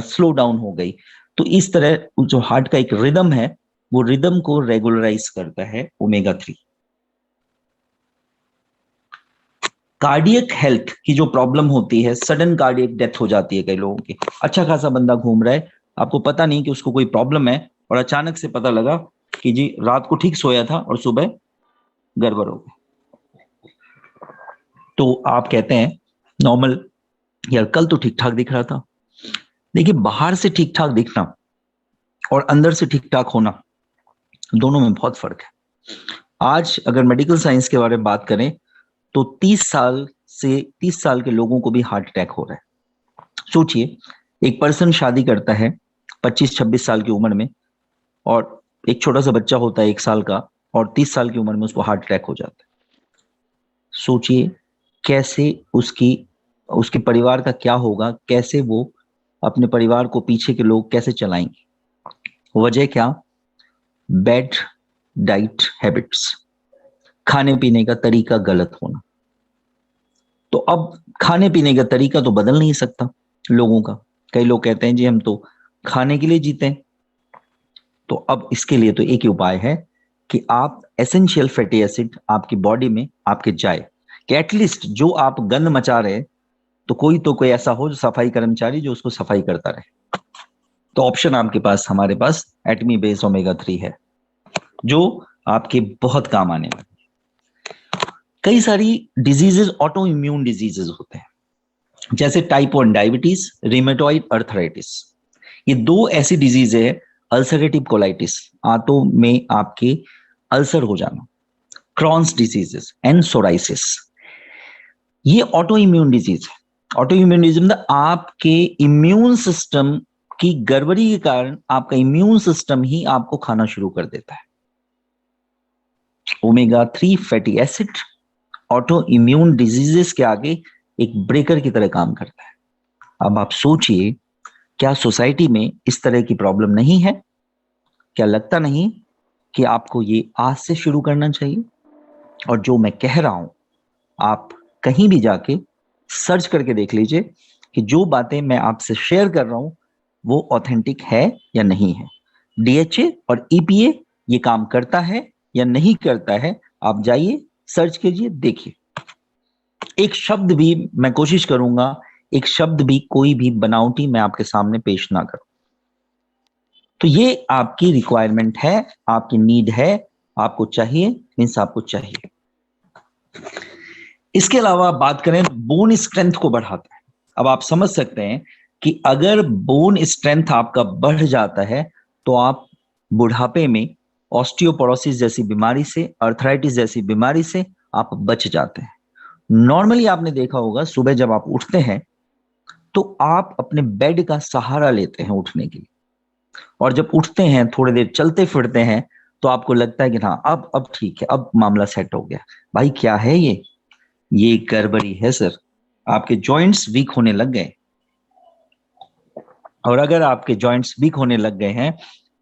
स्लो डाउन हो गई। तो इस तरह जो हार्ट का एक रिदम है, वो रिदम को रेगुलराइज करता है ओमेगा 3। कार्डियक हेल्थ की जो प्रॉब्लम होती है, सडन कार्डियक डेथ हो जाती है कई लोगों की। अच्छा खासा बंदा घूम रहा है, आपको पता नहीं कि उसको कोई प्रॉब्लम है, और अचानक से पता लगा कि जी रात को ठीक सोया था और सुबह गड़बड़ हो गई। तो आप कहते हैं नॉर्मल, यार कल तो ठीक ठाक दिख रहा था। देखिए, बाहर से ठीक ठाक दिखना और अंदर से ठीक ठाक होना, दोनों में बहुत फर्क है। आज अगर मेडिकल साइंस के बारे में बात करें तो 30 साल के लोगों को भी हार्ट अटैक हो रहा है। सोचिए, एक पर्सन शादी करता है 25-26 साल की उम्र में, और एक छोटा सा बच्चा होता है 1 साल का, और 30 साल की उम्र में उसको हार्ट अटैक हो जाता है। सोचिए कैसे उसकी उसके परिवार का क्या होगा, कैसे वो अपने परिवार को, पीछे के लोग कैसे चलाएंगे। वजह क्या? बैड डाइट हैबिट्स, खाने पीने का तरीका गलत होना। तो अब खाने पीने का तरीका तो बदल नहीं सकता लोगों का। कई लोग कहते हैं जी हम तो खाने के लिए जीते हैं। तो अब इसके लिए तो एक ही उपाय है कि आप एसेंशियल फैटी एसिड आपकी बॉडी में आपके जाए, कि एटलीस्ट जो आप गंद मचा रहे हैं, तो कोई ऐसा हो जो सफाई कर्मचारी जो उसको सफाई करता रहे। तो ऑप्शन आपके पास, हमारे पास एटमी बेस्ड ओमेगा 3 है, जो आपके बहुत काम आने वाले। कई सारी डिजीजेस ऑटो इम्यून डिजीजेस होते हैं, जैसे टाइप 1 डायबिटीज, रिमेटॉइड अर्थराइटिस। ये दो ऐसी डिजीज है, अल्सरेटिव कोलाइटिस, आंतों में आपके अल्सर हो जाना, क्रॉन्स डिजीजेस एंड सोराइसिस। ये ऑटो इम्यून डिजीज है। ऑटो इम्यून डिजीज मतलब आपके इम्यून सिस्टम की गड़बड़ी के कारण आपका इम्यून सिस्टम ही आपको खाना शुरू कर देता है। Omega 3 fatty acid auto immune diseases के आगे एक ब्रेकर की तरह काम करता है। अब आप सोचिए, क्या सोसाइटी में इस तरह की प्रॉब्लम नहीं है? क्या लगता नहीं कि आपको ये आज से शुरू करना चाहिए? और जो मैं कह रहा हूं, आप कहीं भी जाके सर्च करके देख लीजिए कि जो बातें मैं आपसे शेयर कर रहा हूं वो ऑथेंटिक है या नहीं है। डीएचए और ईपीए ये काम करता है या नहीं करता है, आप जाइए सर्च कीजिए, देखिए। एक शब्द भी मैं कोशिश करूंगा, एक शब्द भी, कोई भी बनावटी मैं आपके सामने पेश ना करूं। तो ये आपकी रिक्वायरमेंट है, आपकी नीड है, आपको चाहिए, मीन्स आपको चाहिए। इसके अलावा बात करें, बोन स्ट्रेंथ को बढ़ाता है। अब आप समझ सकते हैं कि अगर बोन स्ट्रेंथ आपका बढ़ जाता है तो आप बुढ़ापे में ऑस्टियोपोरोसिस जैसी बीमारी से, अर्थराइटिस जैसी बीमारी से आप बच जाते हैं। नॉर्मली आपने देखा होगा, सुबह जब आप उठते हैं तो आप अपने बेड का सहारा लेते हैं उठने के लिए, और जब उठते हैं थोड़ी देर चलते फिरते हैं तो आपको लगता है कि हाँ अब ठीक है, अब मामला सेट हो गया। भाई क्या है ये गड़बड़ी है सर, आपके जॉइंट्स वीक होने लग गए। और अगर आपके जॉइंट्स वीक होने लग गए हैं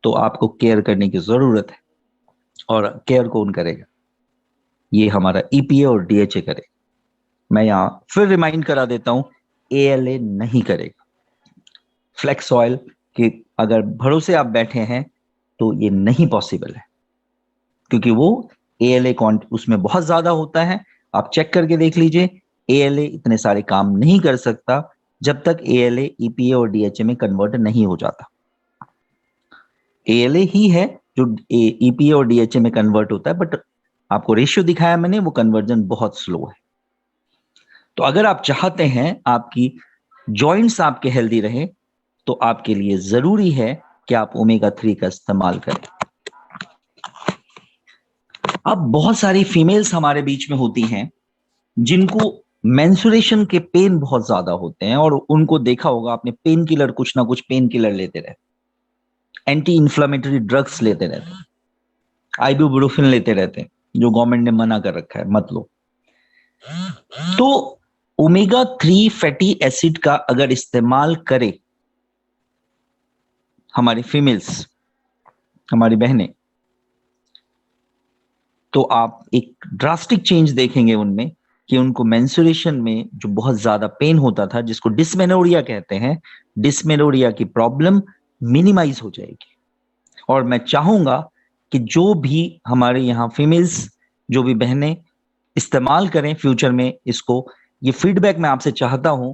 तो आपको केयर करने की जरूरत है। और केयर कौन करेगा? ये हमारा ईपीए और डीएचए करेगा। मैं यहां फिर रिमाइंड करा देता हूं, एएलए नहीं करेगा। फ्लेक्स ऑयल के अगर भरोसे आप बैठे हैं तो ये नहीं पॉसिबल है, क्योंकि वो एएलए उसमें बहुत ज्यादा होता है। आप चेक करके देख लीजिए, एएलए इतने सारे काम नहीं कर सकता जब तक एएलए ईपीए और डीएचए में कन्वर्ट नहीं हो जाता। एएलए ही है जो ईपीए और डीएचए में कन्वर्ट होता है, बट आपको रेशियो दिखाया मैंने, वो कन्वर्जन बहुत स्लो है। तो अगर आप चाहते हैं आपकी जॉइंट्स आपके हेल्दी रहे, तो आपके लिए जरूरी है कि आप ओमेगा 3 का इस्तेमाल करें। अब बहुत सारी फीमेल्स हमारे बीच में होती हैं जिनको मेंसुरेशन के पेन बहुत ज्यादा होते हैं, और उनको देखा होगा आपने, पेन किलर, कुछ ना कुछ पेन किलर लेते रहते, एंटी इंफ्लेमेटरी ड्रग्स लेते रहते, आइबुप्रोफेन लेते रहते हैं, जो गवर्नमेंट ने मना कर रखा है मत लो। तो ओमेगा 3 फैटी एसिड का अगर इस्तेमाल करे हमारी फीमेल्स, हमारी बहनें, तो आप एक ड्रास्टिक चेंज देखेंगे उनमें कि उनको मेंस्ट्रुएशन में जो बहुत ज्यादा पेन होता था, जिसको डिस्मेनोरिया कहते हैं, डिस्मेनोरिया की प्रॉब्लम मिनिमाइज हो जाएगी। और मैं चाहूंगा कि जो भी हमारे यहाँ फीमेल्स, जो भी बहनें इस्तेमाल करें फ्यूचर में इसको, ये फीडबैक मैं आपसे चाहता हूं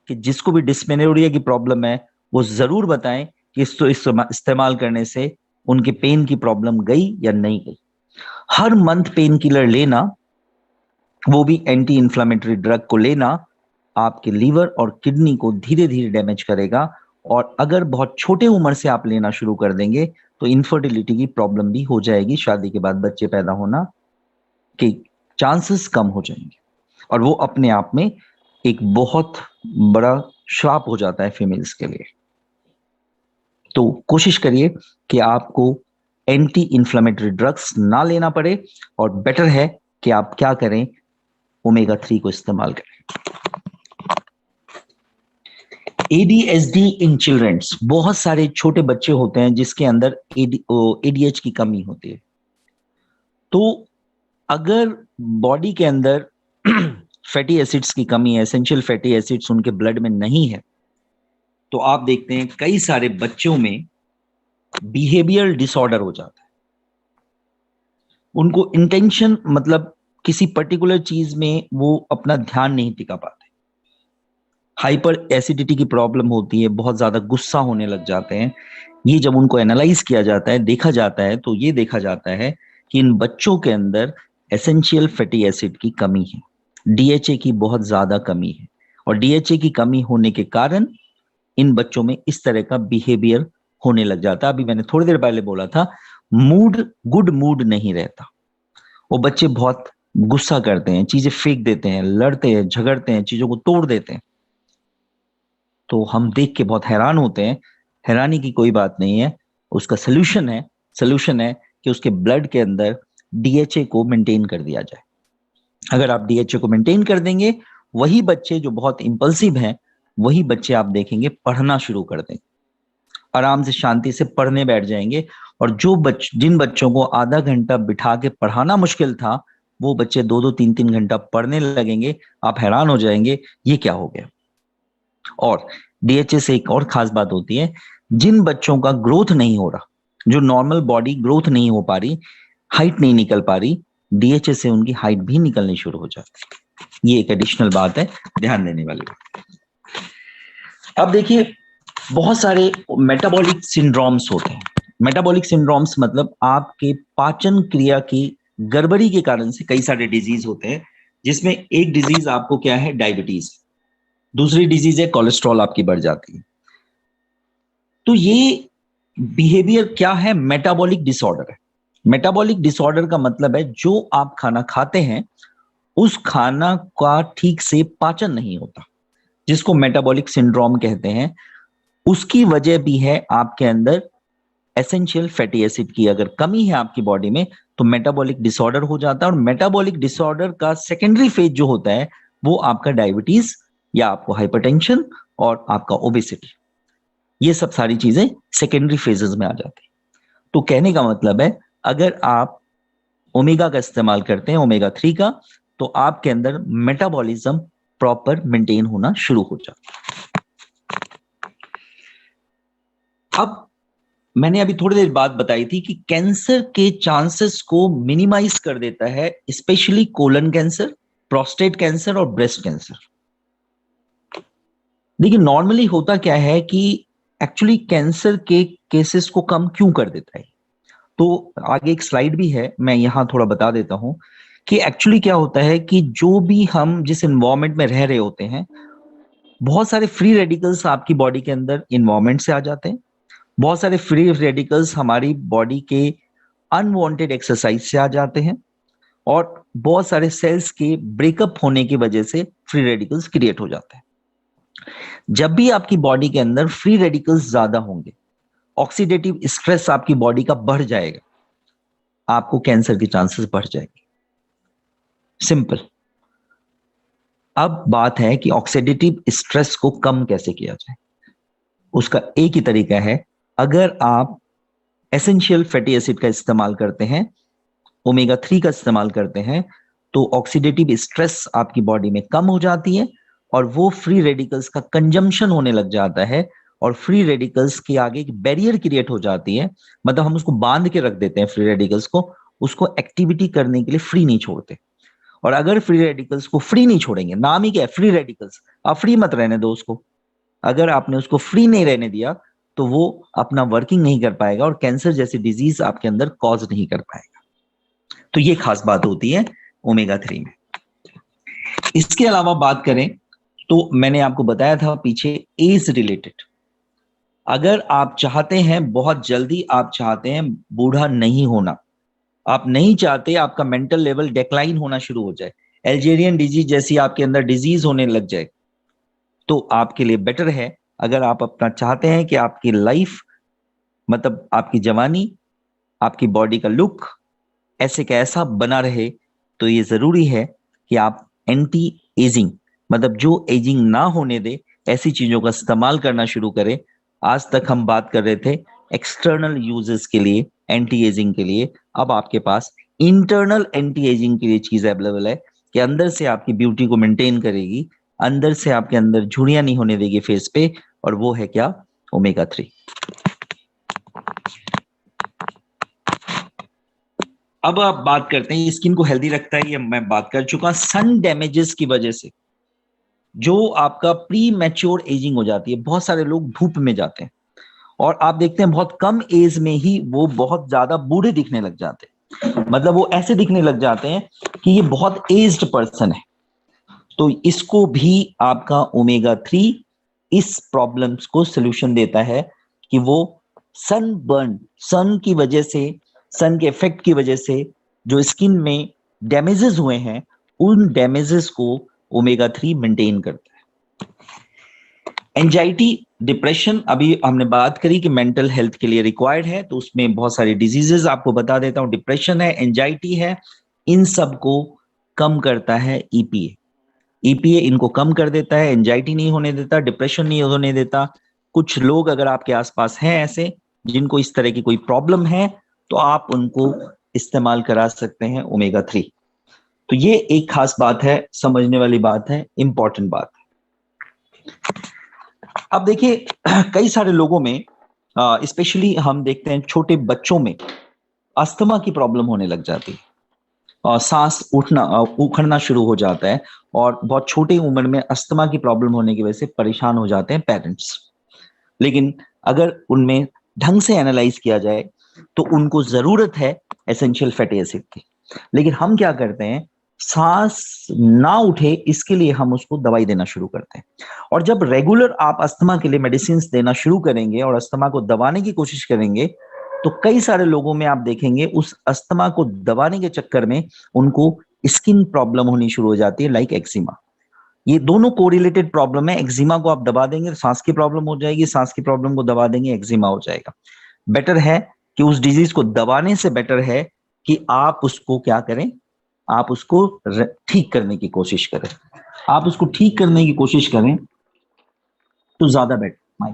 कि जिसको भी डिस्मेनोरिया की प्रॉब्लम है वो जरूर बताएं कि इसको इस्तेमाल करने से उनके पेन की प्रॉब्लम गई या नहीं गई। हर मंथ पेन किलर लेना, वो भी एंटी इंफ्लेमेटरी ड्रग को लेना, आपके लीवर और किडनी को धीरे धीरे डैमेज करेगा। और अगर बहुत छोटे उम्र से आप लेना शुरू कर देंगे तो इनफर्टिलिटी की प्रॉब्लम भी हो जाएगी, शादी के बाद बच्चे पैदा होना के चांसेस कम हो जाएंगे। और वो अपने आप में एक बहुत बड़ा श्राप हो जाता है फीमेल्स के लिए। तो कोशिश करिए कि आपको एंटी इंफ्लेमेटरी ड्रग्स ना लेना पड़े, और बेटर है कि आप क्या करें, ओमेगा 3 को इस्तेमाल करें। एडीएचडी इन चिल्ड्रंस, बहुत सारे छोटे बच्चे होते हैं जिसके अंदर एडीएच की कमी होती है। तो अगर बॉडी के अंदर फैटी एसिड्स की कमी है, एसेंशियल फैटी एसिड्स उनके ब्लड में नहीं है, तो आप देखते हैं कई सारे बच्चों में बिहेवियर डिसऑर्डर हो जाता है। उनको इंटेंशन, मतलब किसी पर्टिकुलर चीज में वो अपना ध्यान नहीं टिका पाते। हाइपर एसिडिटी की प्रॉब्लम होती है, बहुत ज्यादा गुस्सा होने लग जाते हैं। ये जब उनको एनालाइज किया जाता है, देखा जाता है, तो ये देखा जाता है कि इन बच्चों के अंदर एसेंशियल फैटी एसिड की कमी है, डीएचए की बहुत ज्यादा कमी है। और डीएचए की कमी होने के कारण इन बच्चों में इस तरह का बिहेवियर होने लग जाता है। अभी मैंने थोड़ी देर पहले बोला था, गुड मूड नहीं रहता। वो बच्चे बहुत गुस्सा करते हैं, चीजें फेंक देते हैं, लड़ते हैं, झगड़ते हैं, चीजों को तोड़ देते हैं। तो हम देख के बहुत हैरान होते हैं। हैरानी की कोई बात नहीं है, उसका सोल्यूशन है कि उसके ब्लड के अंदर डीएचए को मेंटेन कर दिया जाए। अगर आप डीएचए को मेंटेन कर देंगे, वही बच्चे जो बहुत इंपल्सिव हैं, वही बच्चे आप देखेंगे पढ़ना शुरू कर देंगे, आराम से शांति से पढ़ने बैठ जाएंगे। और जिन बच्चों को आधा घंटा बिठा के पढ़ाना मुश्किल था, वो बच्चे 2-2 3-3 घंटा पढ़ने लगेंगे। आप हैरान हो जाएंगे ये क्या हो गया। और डीएचए से एक और खास बात होती है, जिन बच्चों का ग्रोथ नहीं हो रहा, जो नॉर्मल बॉडी ग्रोथ नहीं हो पा रही, हाइट नहीं निकल पा रही, डीएचए से उनकी हाइट भी निकलनी शुरू हो जाती है। ये एक एडिशनल बात है, ध्यान देने वाली। अब देखिए, बहुत सारे मेटाबॉलिक सिंड्रोम्स होते हैं। मेटाबॉलिक सिंड्रोम्स मतलब आपके पाचन क्रिया की गड़बड़ी के कारण से कई सारे डिजीज होते हैं, जिसमें एक डिजीज आपको क्या है, डायबिटीज। दूसरी डिजीज है कोलेस्ट्रॉल, आपकी बढ़ जाती है। तो ये बिहेवियर क्या है, मेटाबॉलिक डिसऑर्डर है। मेटाबॉलिक डिसऑर्डर का मतलब है जो आप खाना खाते हैं उस खाना का ठीक से पाचन नहीं होता, जिसको मेटाबॉलिक सिंड्रोम कहते हैं। उसकी वजह भी है आपके अंदर एसेंशियल फैटी एसिड की अगर कमी है आपकी बॉडी में, तो मेटाबॉलिक डिसऑर्डर हो जाता है। और मेटाबॉलिक डिसऑर्डर का सेकेंडरी फेज जो होता है वो आपका डायबिटीज या आपको हाइपरटेंशन और आपका ओबेसिटी, ये सब सारी चीजें सेकेंडरी फेजेस में आ जाती है। तो कहने का मतलब है, अगर आप ओमेगा का इस्तेमाल करते हैं, ओमेगा 3 का, तो आपके अंदर मेटाबॉलिज्म प्रॉपर मेंटेन होना शुरू हो जाता है। अब मैंने अभी थोड़ी देर बाद बताई थी कि कैंसर के चांसेस को मिनिमाइज कर देता है, specially colon cancer, prostate cancer और ब्रेस्ट कैंसर। देखिए, नॉर्मली होता क्या है कि एक्चुअली कैंसर के केसेस को कम क्यों कर देता है, तो आगे एक स्लाइड भी है, मैं यहां थोड़ा बता देता हूं कि एक्चुअली क्या होता है कि जो भी हम जिस एनवायरमेंट में रह रहे होते हैं, बहुत सारे फ्री रेडिकल्स आपकी बॉडी के अंदर इन्वायरमेंट से आ जाते हैं। बहुत सारे फ्री रेडिकल्स हमारी बॉडी के अनवांटेड एक्सरसाइज से आ जाते हैं। और बहुत सारे सेल्स के ब्रेकअप होने की वजह से फ्री रेडिकल्स क्रिएट हो जाते हैं। जब भी आपकी बॉडी के अंदर फ्री रेडिकल्स ज्यादा होंगे, ऑक्सीडेटिव स्ट्रेस आपकी बॉडी का बढ़ जाएगा, आपको कैंसर के चांसेस बढ़ जाएंगे। सिंपल। अब बात है कि ऑक्सीडेटिव स्ट्रेस को कम कैसे किया जाए। उसका एक ही तरीका है, अगर आप एसेंशियल फैटी एसिड का इस्तेमाल करते हैं, ओमेगा 3 का इस्तेमाल करते हैं तो ऑक्सीडेटिव स्ट्रेस आपकी बॉडी में कम हो जाती है और वो फ्री रेडिकल्स का कंजम्पशन होने लग जाता है और फ्री रेडिकल्स के आगे एक बैरियर क्रिएट हो जाती है। मतलब हम उसको बांध के रख देते हैं फ्री रेडिकल्स को, उसको एक्टिविटी करने के लिए फ्री नहीं छोड़ते। और अगर फ्री रेडिकल्स को फ्री नहीं छोड़ेंगे, नाम ही क्या है फ्री रेडिकल्स, आप फ्री मत रहने दो उसको। अगर आपने उसको फ्री नहीं रहने दिया तो वो अपना वर्किंग नहीं कर पाएगा और कैंसर जैसी डिजीज आपके अंदर कॉज नहीं कर पाएगा। तो ये खास बात होती है ओमेगा 3 में। इसके अलावा बात करें तो मैंने आपको बताया था पीछे एज रिलेटेड। अगर आप चाहते हैं बहुत जल्दी, आप चाहते हैं बूढ़ा नहीं होना, आप नहीं चाहते आपका मेंटल लेवल डिक्लाइन होना शुरू हो जाए, एल्जेरियन डिजीज जैसी आपके अंदर डिजीज होने लग जाए, तो आपके लिए बेटर है अगर आप अपना चाहते हैं कि आपकी लाइफ, मतलब आपकी जवानी, आपकी बॉडी का लुक ऐसे का ऐसा बना रहे, तो ये जरूरी है कि आप एंटी एजिंग, मतलब जो एजिंग ना होने दे ऐसी चीजों का इस्तेमाल करना शुरू करें। आज तक हम बात कर रहे थे एक्सटर्नल यूजेस के लिए, एंटी एजिंग के लिए, अब आपके पास इंटरनल एंटी एजिंग के लिए चीज अवेलेबल है कि अंदर से आपकी ब्यूटी को मेंटेन करेगी, अंदर से आपके अंदर झुर्रियां नहीं होने देगी फेस पे, और वो है क्या? ओमेगा 3। अब आप बात करते हैं स्किन को हेल्दी रखता है, ये मैं बात कर चुका। सन डैमेजेस की वजह से जो आपका प्री मैच्योर एजिंग हो जाती है, बहुत सारे लोग धूप में जाते हैं और आप देखते हैं बहुत कम एज में ही वो बहुत ज्यादा बूढ़े दिखने लग जाते हैं, मतलब वो ऐसे दिखने लग जाते हैं कि ये बहुत एज्ड पर्सन है। तो इसको भी आपका ओमेगा 3 इस प्रॉब्लम्स को सोल्यूशन देता है कि वो सन बर्न, सन की वजह से, सन के इफेक्ट की वजह से जो स्किन में डैमेजेस हुए हैं, उन डैमेजेस को ओमेगा 3 मेंटेन करता है। एंजाइटी, डिप्रेशन, अभी हमने बात करी कि मेंटल हेल्थ के लिए रिक्वायर्ड है, तो उसमें बहुत सारी डिजीजेस आपको बता देता हूं। डिप्रेशन है, एंजाइटी है, इन सब को कम करता है ईपीए। ईपीए इनको कम कर देता है, एंजाइटी नहीं होने देता, डिप्रेशन नहीं होने देता। कुछ लोग अगर आपके आसपास हैं ऐसे जिनको इस तरह की कोई प्रॉब्लम है, तो आप उनको इस्तेमाल करा सकते हैं ओमेगा 3। तो ये एक खास बात है, समझने वाली बात है, इंपॉर्टेंट बात है। अब देखिए कई सारे लोगों में, स्पेशली हम देखते हैं छोटे बच्चों में अस्थमा की प्रॉब्लम होने लग जाती है और सांस उखड़ना शुरू हो जाता है, और बहुत छोटी उम्र में अस्थमा की प्रॉब्लम होने की वजह से परेशान हो जाते हैं पेरेंट्स। लेकिन अगर उनमें ढंग से एनालाइज किया जाए तो उनको जरूरत है एसेंशियल फैटी एसिड की, लेकिन हम क्या करते हैं, सांस ना उठे इसके लिए हम उसको दवाई देना शुरू करते हैं। और जब रेगुलर आप अस्थमा के लिए मेडिसिन देना शुरू करेंगे और अस्थमा को दबाने की कोशिश करेंगे, तो कई सारे लोगों में आप देखेंगे उस अस्थमा को दबाने के चक्कर में उनको स्किन प्रॉब्लम होनी शुरू हो जाती है, लाइक एक्जिमा। ये दोनों कोरिलेटेड प्रॉब्लम है। एक्जिमा को आप दबा देंगे तो सांस की प्रॉब्लम हो जाएगी, सांस की प्रॉब्लम को दबा देंगे एक्जिमा हो जाएगा। बेटर है कि उस डिजीज को दबाने से बेटर है कि आप उसको क्या करें, आप उसको ठीक करने की कोशिश करें। आप उसको ठीक करने की कोशिश करें तो ज्यादा बेटर।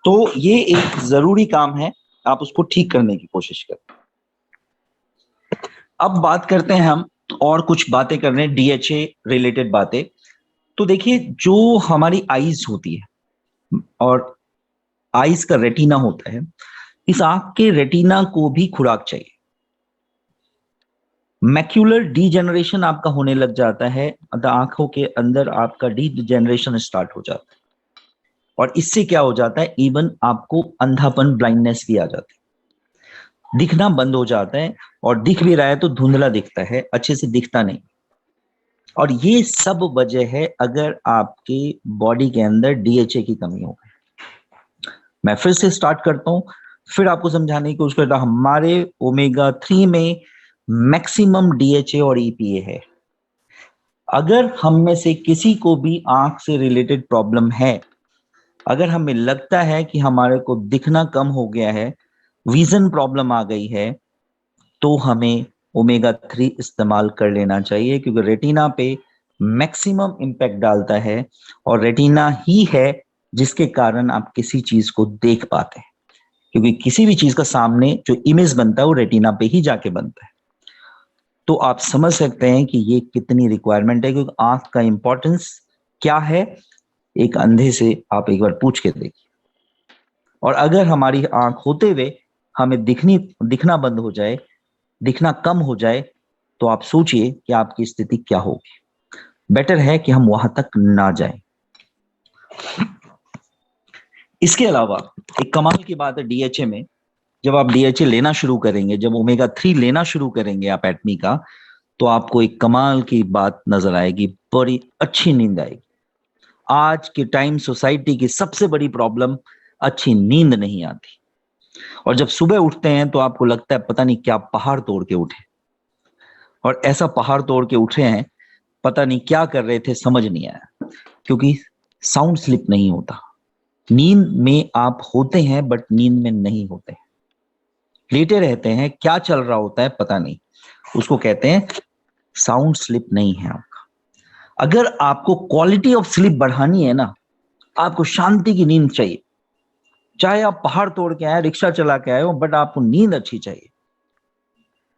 तो ये एक जरूरी काम है, आप उसको ठीक करने की कोशिश करें। अब बात करते हैं हम, और कुछ बातें कर रहे हैं डीएचए रिलेटेड बातें। तो देखिए जो हमारी आईज होती है और आईज का रेटिना होता है, इस आंख के रेटिना को भी खुराक चाहिए। मैक्यूलर डीजेनरेशन आपका होने लग जाता है, आंखों के अंदर आपका डीजेनरेशन स्टार्ट हो जाता है, और इससे क्या हो जाता है, इवन आपको अंधापन, ब्लाइंडनेस भी आ जाती है, दिखना बंद हो जाता है, और दिख भी रहा है तो धुंधला दिखता है, अच्छे से दिखता नहीं। और ये सब वजह है अगर आपके बॉडी के अंदर डीएचए की कमी हो। मैं फिर से स्टार्ट करता हूं, फिर आपको समझाने की कोशिश करता हूं। हमारे ओमेगा 3 में मैक्सिमम डीएचए और ईपीए है। अगर हम में से किसी को भी आंख से रिलेटेड प्रॉब्लम है, अगर हमें लगता है कि हमारे को दिखना कम हो गया है, विजन प्रॉब्लम आ गई है, तो हमें ओमेगा 3 इस्तेमाल कर लेना चाहिए, क्योंकि रेटिना पे मैक्सिमम इंपैक्ट डालता है, और रेटिना ही है जिसके कारण आप किसी चीज को देख पाते हैं। क्योंकि किसी भी चीज का सामने जो इमेज बनता है वो रेटिना पे ही जाके बनता है। तो आप समझ सकते हैं कि ये कितनी रिक्वायरमेंट है, क्योंकि आंख का इंपॉर्टेंस क्या है एक अंधे से आप एक बार पूछ के देखिए। और अगर हमारी आंख होते हुए हमें दिखना बंद हो जाए, दिखना कम हो जाए, तो आप सोचिए कि आपकी स्थिति क्या होगी। बेटर है कि हम वहां तक ना जाएं। इसके अलावा एक कमाल की बात है डीएचए में, जब आप डीएचए लेना शुरू करेंगे, जब ओमेगा 3 लेना शुरू करेंगे आप एटमी का, तो आपको एक कमाल की बात नजर आएगी, बड़ी अच्छी नींद आएगी। आज के टाइम सोसाइटी की सबसे बड़ी प्रॉब्लम अच्छी नींद नहीं आती, और जब सुबह उठते हैं तो आपको लगता है पता नहीं क्या पहाड़ तोड़ के उठे, और ऐसा पहाड़ तोड़ के उठे हैं, पता नहीं क्या कर रहे थे, समझ नहीं आया, क्योंकि साउंड स्लिप नहीं होता। नींद में आप होते हैं बट नींद में नहीं होते, लेटे रहते हैं, क्या चल रहा होता है पता नहीं, उसको कहते हैं साउंड स्लिप नहीं है आपका। अगर आपको क्वालिटी ऑफ स्लीप बढ़ानी है ना, आपको शांति की नींद चाहिए। चाहे आप पहाड़ तोड़ के आए, रिक्शा चला के आए हो, बट आपको नींद अच्छी चाहिए।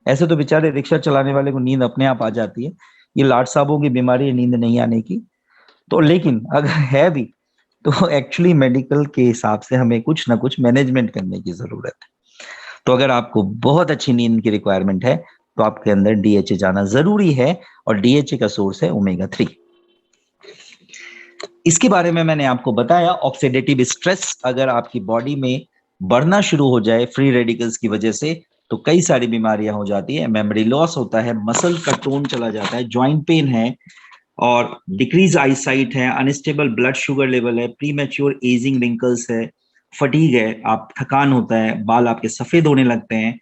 ऐसे तो बेचारे रिक्शा चलाने वाले को नींद अपने आप आ जाती है, ये लाट साहबों की बीमारी है नींद नहीं आने की। तो लेकिन अगर है भी तो एक्चुअली मेडिकल के हिसाब से हमें कुछ ना कुछ मैनेजमेंट करने की जरूरत है। तो अगर आपको बहुत अच्छी नींद की रिक्वायरमेंट है तो आपके अंदर डीएचए जाना जरूरी है, और डीएचए का सोर्स है ओमेगा 3। इसके बारे में मैंने आपको बताया, ऑक्सीडेटिव स्ट्रेस अगर आपकी बॉडी में बढ़ना शुरू हो जाए फ्री रेडिकल्स की वजह से, तो कई सारी बीमारियां हो जाती है। मेमोरी लॉस होता है, मसल का टोन चला जाता है, जॉइंट पेन है, और डिक्रीज आई साइट है, अनस्टेबल ब्लड शुगर लेवल है, प्रीमेच्योर एजिंग रिंकल्स है, फटीग है, आप थकान होता है, बाल आपके सफेद होने लगते हैं,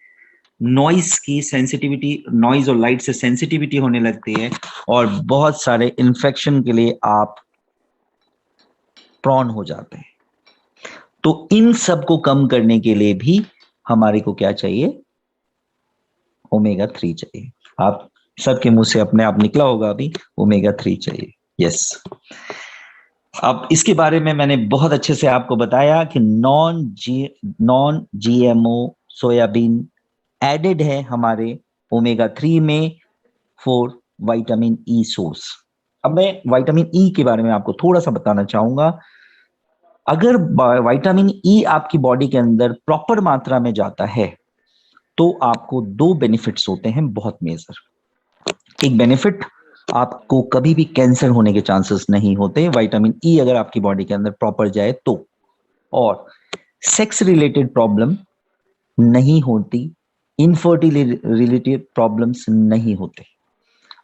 नॉइस की सेंसिटिविटी, नॉइज और लाइट से सेंसिटिविटी होने लगती है, और बहुत सारे इन्फेक्शन के लिए आप प्रॉन हो जाते हैं। तो इन सब को कम करने के लिए भी हमारे को क्या चाहिए? ओमेगा 3 चाहिए। आप सबके मुंह से अपने आप निकला होगा अभी, ओमेगा 3 चाहिए। यस। अब इसके बारे में मैंने बहुत अच्छे से आपको बताया कि नॉन जीएमओ सोयाबीन एडेड है हमारे ओमेगा 3 में फॉर विटामिन ई सोर्स। अब मैं विटामिन ई के बारे में आपको थोड़ा सा बताना चाहूंगा। अगर विटामिन ई आपकी बॉडी के अंदर प्रॉपर मात्रा में जाता है तो आपको दो बेनिफिट्स होते हैं बहुत मेजर। एक बेनिफिट, आपको कभी भी कैंसर होने के चांसेस नहीं होते विटामिन ई अगर आपकी बॉडी के अंदर प्रॉपर जाए तो, और सेक्स रिलेटेड प्रॉब्लम नहीं होती, इनफर्टिलिटी रिलेटेड प्रॉब्लम्स नहीं होते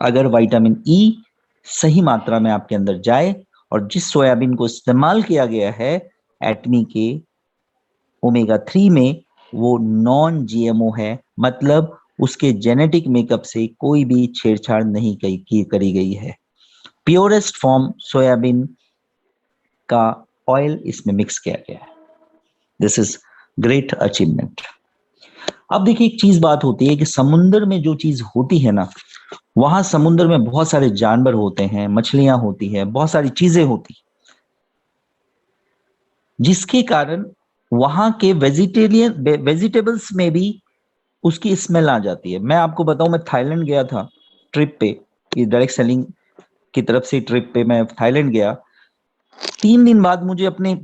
अगर विटामिन ई सही मात्रा में आपके अंदर जाए। और जिस सोयाबीन को इस्तेमाल किया गया है एटमी के ओमेगा 3 में, वो नॉन जीएमओ है, मतलब उसके जेनेटिक मेकअप से कोई भी छेड़छाड़ नहीं करी गई है। प्योरेस्ट फॉर्म सोयाबीन का ऑयल इसमें मिक्स किया गया है। This is great achievement. अब देखिए, एक चीज बात होती है कि समुद्र में जो चीज होती है ना, वहां समुद्र में बहुत सारे जानवर होते हैं, मछलियां होती है, बहुत सारी चीजें होती, जिसके कारण वहां के वेजिटेबल्स में भी उसकी स्मेल आ जाती है। मैं आपको बताऊं, मैं थाईलैंड गया था ट्रिप पे, डायरेक्ट सेलिंग की तरफ से ट्रिप पे मैं थाईलैंड गया। 3 दिन बाद मुझे अपने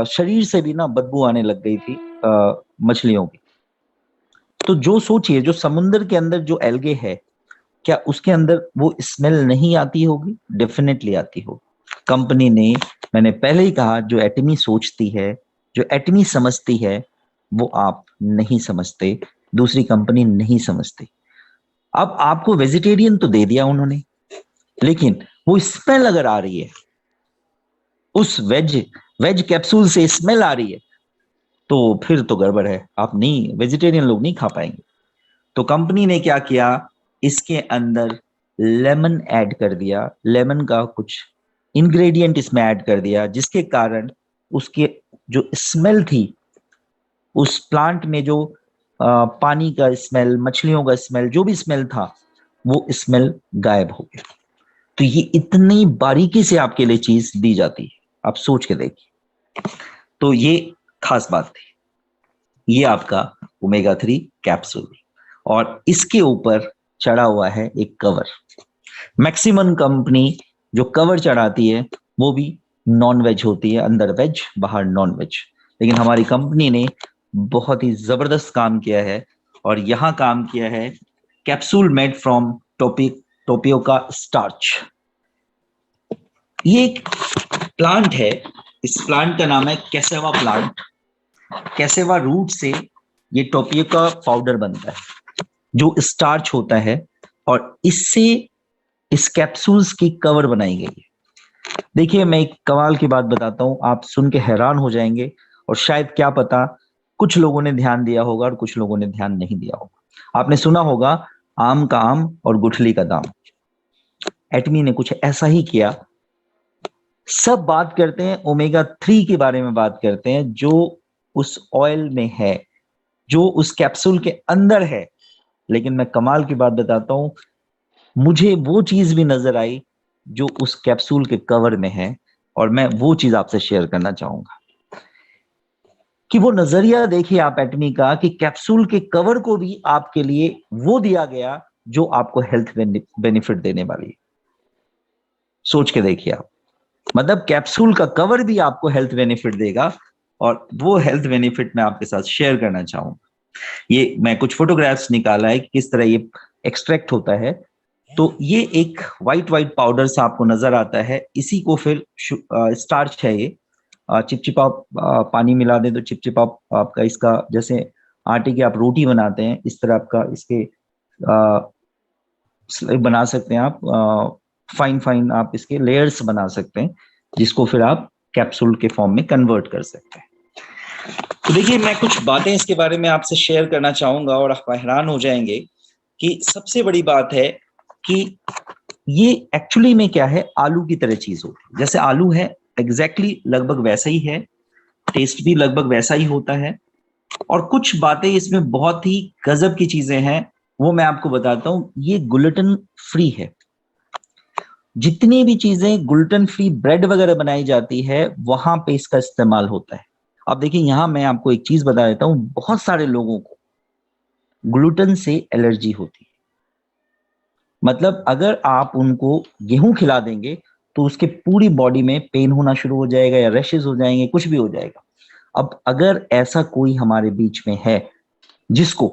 शरीर से भी ना बदबू आने लग गई थी मछलियों की। तो जो सोचिए, जो समुद्र के अंदर जो एल्गे है, क्या उसके अंदर वो स्मेल नहीं आती होगी? डेफिनेटली आती होगी। कंपनी ने, मैंने पहले ही कहा, जो एटमी सोचती है, जो एटमी समझती है, वो आप नहीं समझते, दूसरी कंपनी नहीं समझती। अब आपको वेजिटेरियन तो दे दिया उन्होंने, लेकिन वो स्मेल अगर आ रही है, उस वेज कैप्सूल से स्मेल आ रही है, तो फिर तो गड़बड़ है, आप नहीं, वेजिटेरियन लोग नहीं खा पाएंगे। तो कंपनी ने क्या किया, इसके अंदर लेमन ऐड कर दिया, लेमन का कुछ इंग्रेडिएंट इसमें ऐड कर दिया, जिसके कारण उसके जो स्मेल थी, उस प्लांट में जो पानी का स्मेल, मछलियों का स्मेल, जो भी स्मेल था, वो स्मेल गायब हो गया। तो ये इतनी बारीकी से आपके लिए चीज दी जाती है, आप सोच के देखिए। तो ये खास बात थी। ये आपका ओमेगा 3 कैप्सूल, और इसके ऊपर चढ़ा हुआ है एक कवर। मैक्सिमम कंपनी जो कवर चढ़ाती है वो भी नॉन वेज होती है, अंदर वेज बाहर नॉन वेज, लेकिन हमारी कंपनी ने बहुत ही जबरदस्त काम किया है और यहाँ काम किया है कैप्सूल मेड फ्रॉम टोपियोका स्टार्च। ये एक प्लांट है, इस प्लांट का नाम है कैसेवा प्लांट। कैसेवा रूट से ये टोपियोका पाउडर बनता है जो स्टार्च होता है, और इससे इस कैप्सूल्स की कवर बनाई गई है। देखिए, मैं एक कमाल की बात बताता हूं, आप सुन के हैरान हो जाएंगे, और शायद क्या पता कुछ लोगों ने ध्यान दिया होगा और कुछ लोगों ने ध्यान नहीं दिया होगा। आपने सुना होगा आम का आम और गुठली का दाम। एटमी ने कुछ ऐसा ही किया। सब बात करते हैं ओमेगा 3 के बारे में, बात करते हैं जो उस ऑयल में है, जो उस कैप्सूल के अंदर है। लेकिन मैं कमाल की बात बताता हूं, मुझे वो चीज भी नजर आई जो उस कैप्सूल के कवर में है, और मैं वो चीज आपसे शेयर करना चाहूंगा कि वो नजरिया देखिए आप एटमी का, कि कैप्सूल के कवर को भी आपके लिए वो दिया गया जो आपको हेल्थ बेनिफिट देने वाली है। सोच के देखिए आप, मतलब कैप्सूल का कवर भी आपको हेल्थ बेनिफिट देगा, और वो हेल्थ बेनिफिट मैं आपके साथ शेयर करना चाहूंगा। ये मैं कुछ फोटोग्राफ्स निकाला है कि किस तरह ये एक्सट्रैक्ट होता है। तो ये एक व्हाइट व्हाइट पाउडर सा आपको नजर आता है, इसी को फिर स्टार्च है ये, चिपचिपा पानी मिला दें तो चिपचिपा आपका इसका, जैसे आटे की आप रोटी बनाते हैं इस तरह आपका इसके बना सकते हैं आप, फाइन फाइन आप इसके लेयर्स बना सकते हैं, जिसको फिर आप कैप्सूल के फॉर्म में कन्वर्ट कर सकते हैं। तो देखिए, मैं कुछ बातें इसके बारे में आपसे शेयर करना चाहूंगा और आप हैरान हो जाएंगे कि सबसे बड़ी बात है कि ये एक्चुअली में क्या है, आलू की तरह चीज होती है। जैसे आलू है एग्जैक्टली लगभग वैसा ही है, टेस्ट भी लगभग वैसा ही होता है, और कुछ बातें इसमें बहुत ही गजब की चीजें हैं, वो मैं आपको बताता हूं। ये ग्लूटेन फ्री है। जितनी भी चीजें ग्लूटेन फ्री ब्रेड वगैरह बनाई जाती है वहां पे इसका इस्तेमाल होता है। अब देखिए, यहां मैं आपको एक चीज बता देता हूं, बहुत सारे लोगों को ग्लूटेन से एलर्जी होती है। मतलब अगर आप उनको गेहूं खिला देंगे तो उसके पूरी बॉडी में पेन होना शुरू हो जाएगा, या रैशेस हो जाएंगे, कुछ भी हो जाएगा। अब अगर ऐसा कोई हमारे बीच में है जिसको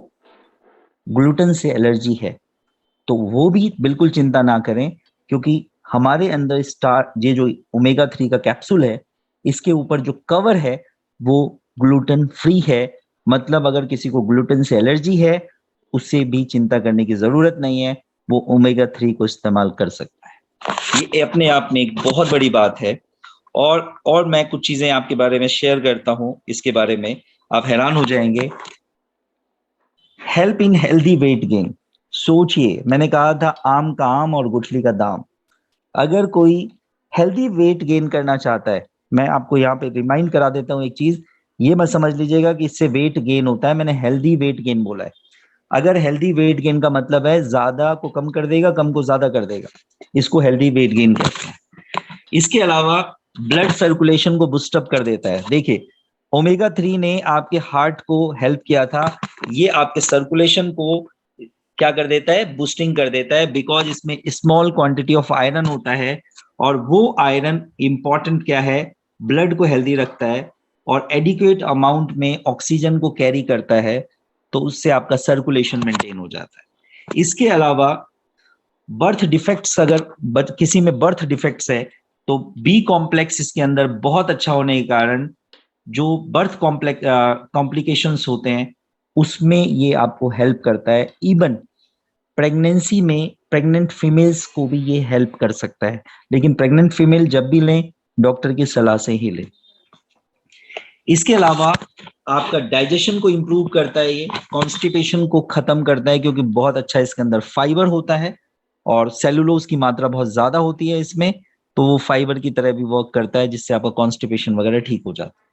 ग्लूटेन से एलर्जी है, तो वो भी बिल्कुल चिंता ना करें, क्योंकि हमारे अंदर ये जो ओमेगा 3 का कैप्सूल है, इसके ऊपर जो कवर है वो ग्लूटेन फ्री है। मतलब अगर किसी को ग्लूटेन से एलर्जी है, उससे भी चिंता करने की जरूरत नहीं है, वो ओमेगा 3 को इस्तेमाल कर सकता है। ये अपने आप में एक बहुत बड़ी बात है। और मैं कुछ चीजें आपके बारे में शेयर करता हूं, इसके बारे में आप हैरान हो जाएंगे। Help in healthy weight gain. सोचिए, मैंने कहा था आम का आम और गुठली का दाम। अगर कोई हेल्दी वेट गेन करना चाहता है, मैं आपको यहाँ पे रिमाइंड करा देता हूँ एक चीज, ये मत समझ लीजिएगा कि इससे वेट गेन होता है। मैंने हेल्दी वेट गेन बोला है। अगर हेल्दी वेट गेन का मतलब है ज्यादा को कम कर देगा, कम को ज्यादा कर देगा, इसको हेल्दी वेट गेन कहते हैं। इसके अलावा ब्लड सर्कुलेशन को बूस्टअप कर देता है। देखिए, ओमेगा 3 ने आपके हार्ट को हेल्प किया था, ये आपके सर्कुलेशन को क्या कर देता है, बूस्टिंग कर देता है, बिकॉज इसमें स्मॉल क्वांटिटी ऑफ आयरन होता है, और वो आयरन इंपॉर्टेंट क्या है, ब्लड को हेल्दी रखता है, और एडिक्वेट अमाउंट में ऑक्सीजन को कैरी करता है, तो उससे आपका सर्कुलेशन मेंटेन हो जाता है। इसके अलावा बर्थ डिफेक्ट्स, अगर किसी में बर्थ डिफेक्ट्स है तो बी कॉम्प्लेक्स इसके अंदर बहुत अच्छा होने के कारण जो बर्थ कॉम्प्लिकेशंस होते हैं उसमें ये आपको हेल्प करता है। इवन प्रेगनेंसी में प्रेग्नेंट फीमेल्स को भी ये हेल्प कर सकता है, लेकिन प्रेग्नेंट फीमेल जब भी लें डॉक्टर की सलाह से ही लें। इसके अलावा आपका डाइजेशन को इंप्रूव करता है, ये कॉन्स्टिपेशन को खत्म करता है, क्योंकि बहुत अच्छा इसके अंदर फाइबर होता है और सेलुलोज की मात्रा बहुत ज्यादा होती है इसमें, तो वो फाइबर की तरह भी वर्क करता है, जिससे आपका कॉन्स्टिपेशन वगैरह ठीक हो जाता है।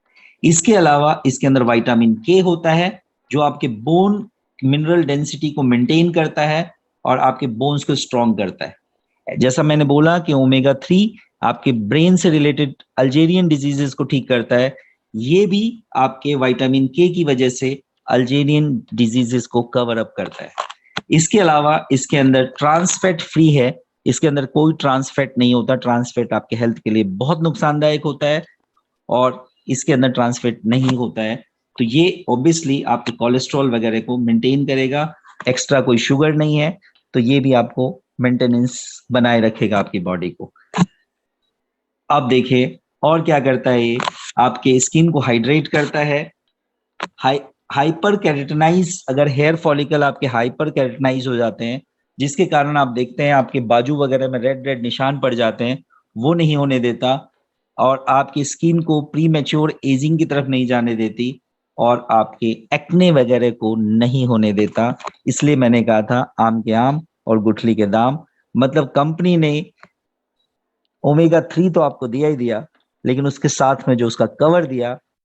इसके अलावा इसके अंदर विटामिन के होता है, जो आपके बोन मिनरल डेंसिटी को मेंटेन करता है और आपके बोन्स को स्ट्रॉन्ग करता है। जैसा मैंने बोला कि ओमेगा 3 आपके ब्रेन से रिलेटेड अल्जेरियन डिजीजेस को ठीक करता है, ये भी आपके विटामिन के की वजह से अल्जीरियन डिजीजेस को कवर अप करता है। इसके अलावा इसके अंदर ट्रांस फैट फ्री है, इसके अंदर कोई ट्रांस फैट नहीं होता। ट्रांस फैट आपके हेल्थ के लिए बहुत नुकसानदायक होता है और इसके अंदर ट्रांस फैट नहीं होता है। तो ये ऑब्वियसली आपके कोलेस्ट्रॉल वगैरह को मेंटेन करेगा। एक्स्ट्रा कोई शुगर नहीं है, तो ये भी आपको मेंटेनेंस बनाए रखेगा आपकी बॉडी को। अब देखिए और क्या करता है ये, आपके स्किन को हाइड्रेट करता है। हाइपर कैरेटनाइज, अगर हेयर फॉलिकल आपके हाइपर कैरेटनाइज हो जाते हैं, जिसके कारण आप देखते हैं आपके बाजू वगैरह में रेड रेड निशान पड़ जाते हैं, वो नहीं होने देता और आपकी स्किन को प्री मैच्योर एजिंग की तरफ नहीं जाने देती और आपके एक्ने वगैरह को नहीं होने देता। इसलिए मैंने कहा था आम के आम और गुठली के दाम। मतलब कंपनी ने ओमेगा 3 तो आपको दिया ही दिया, लेकिन उसके साथ में जो उसका कवर दिया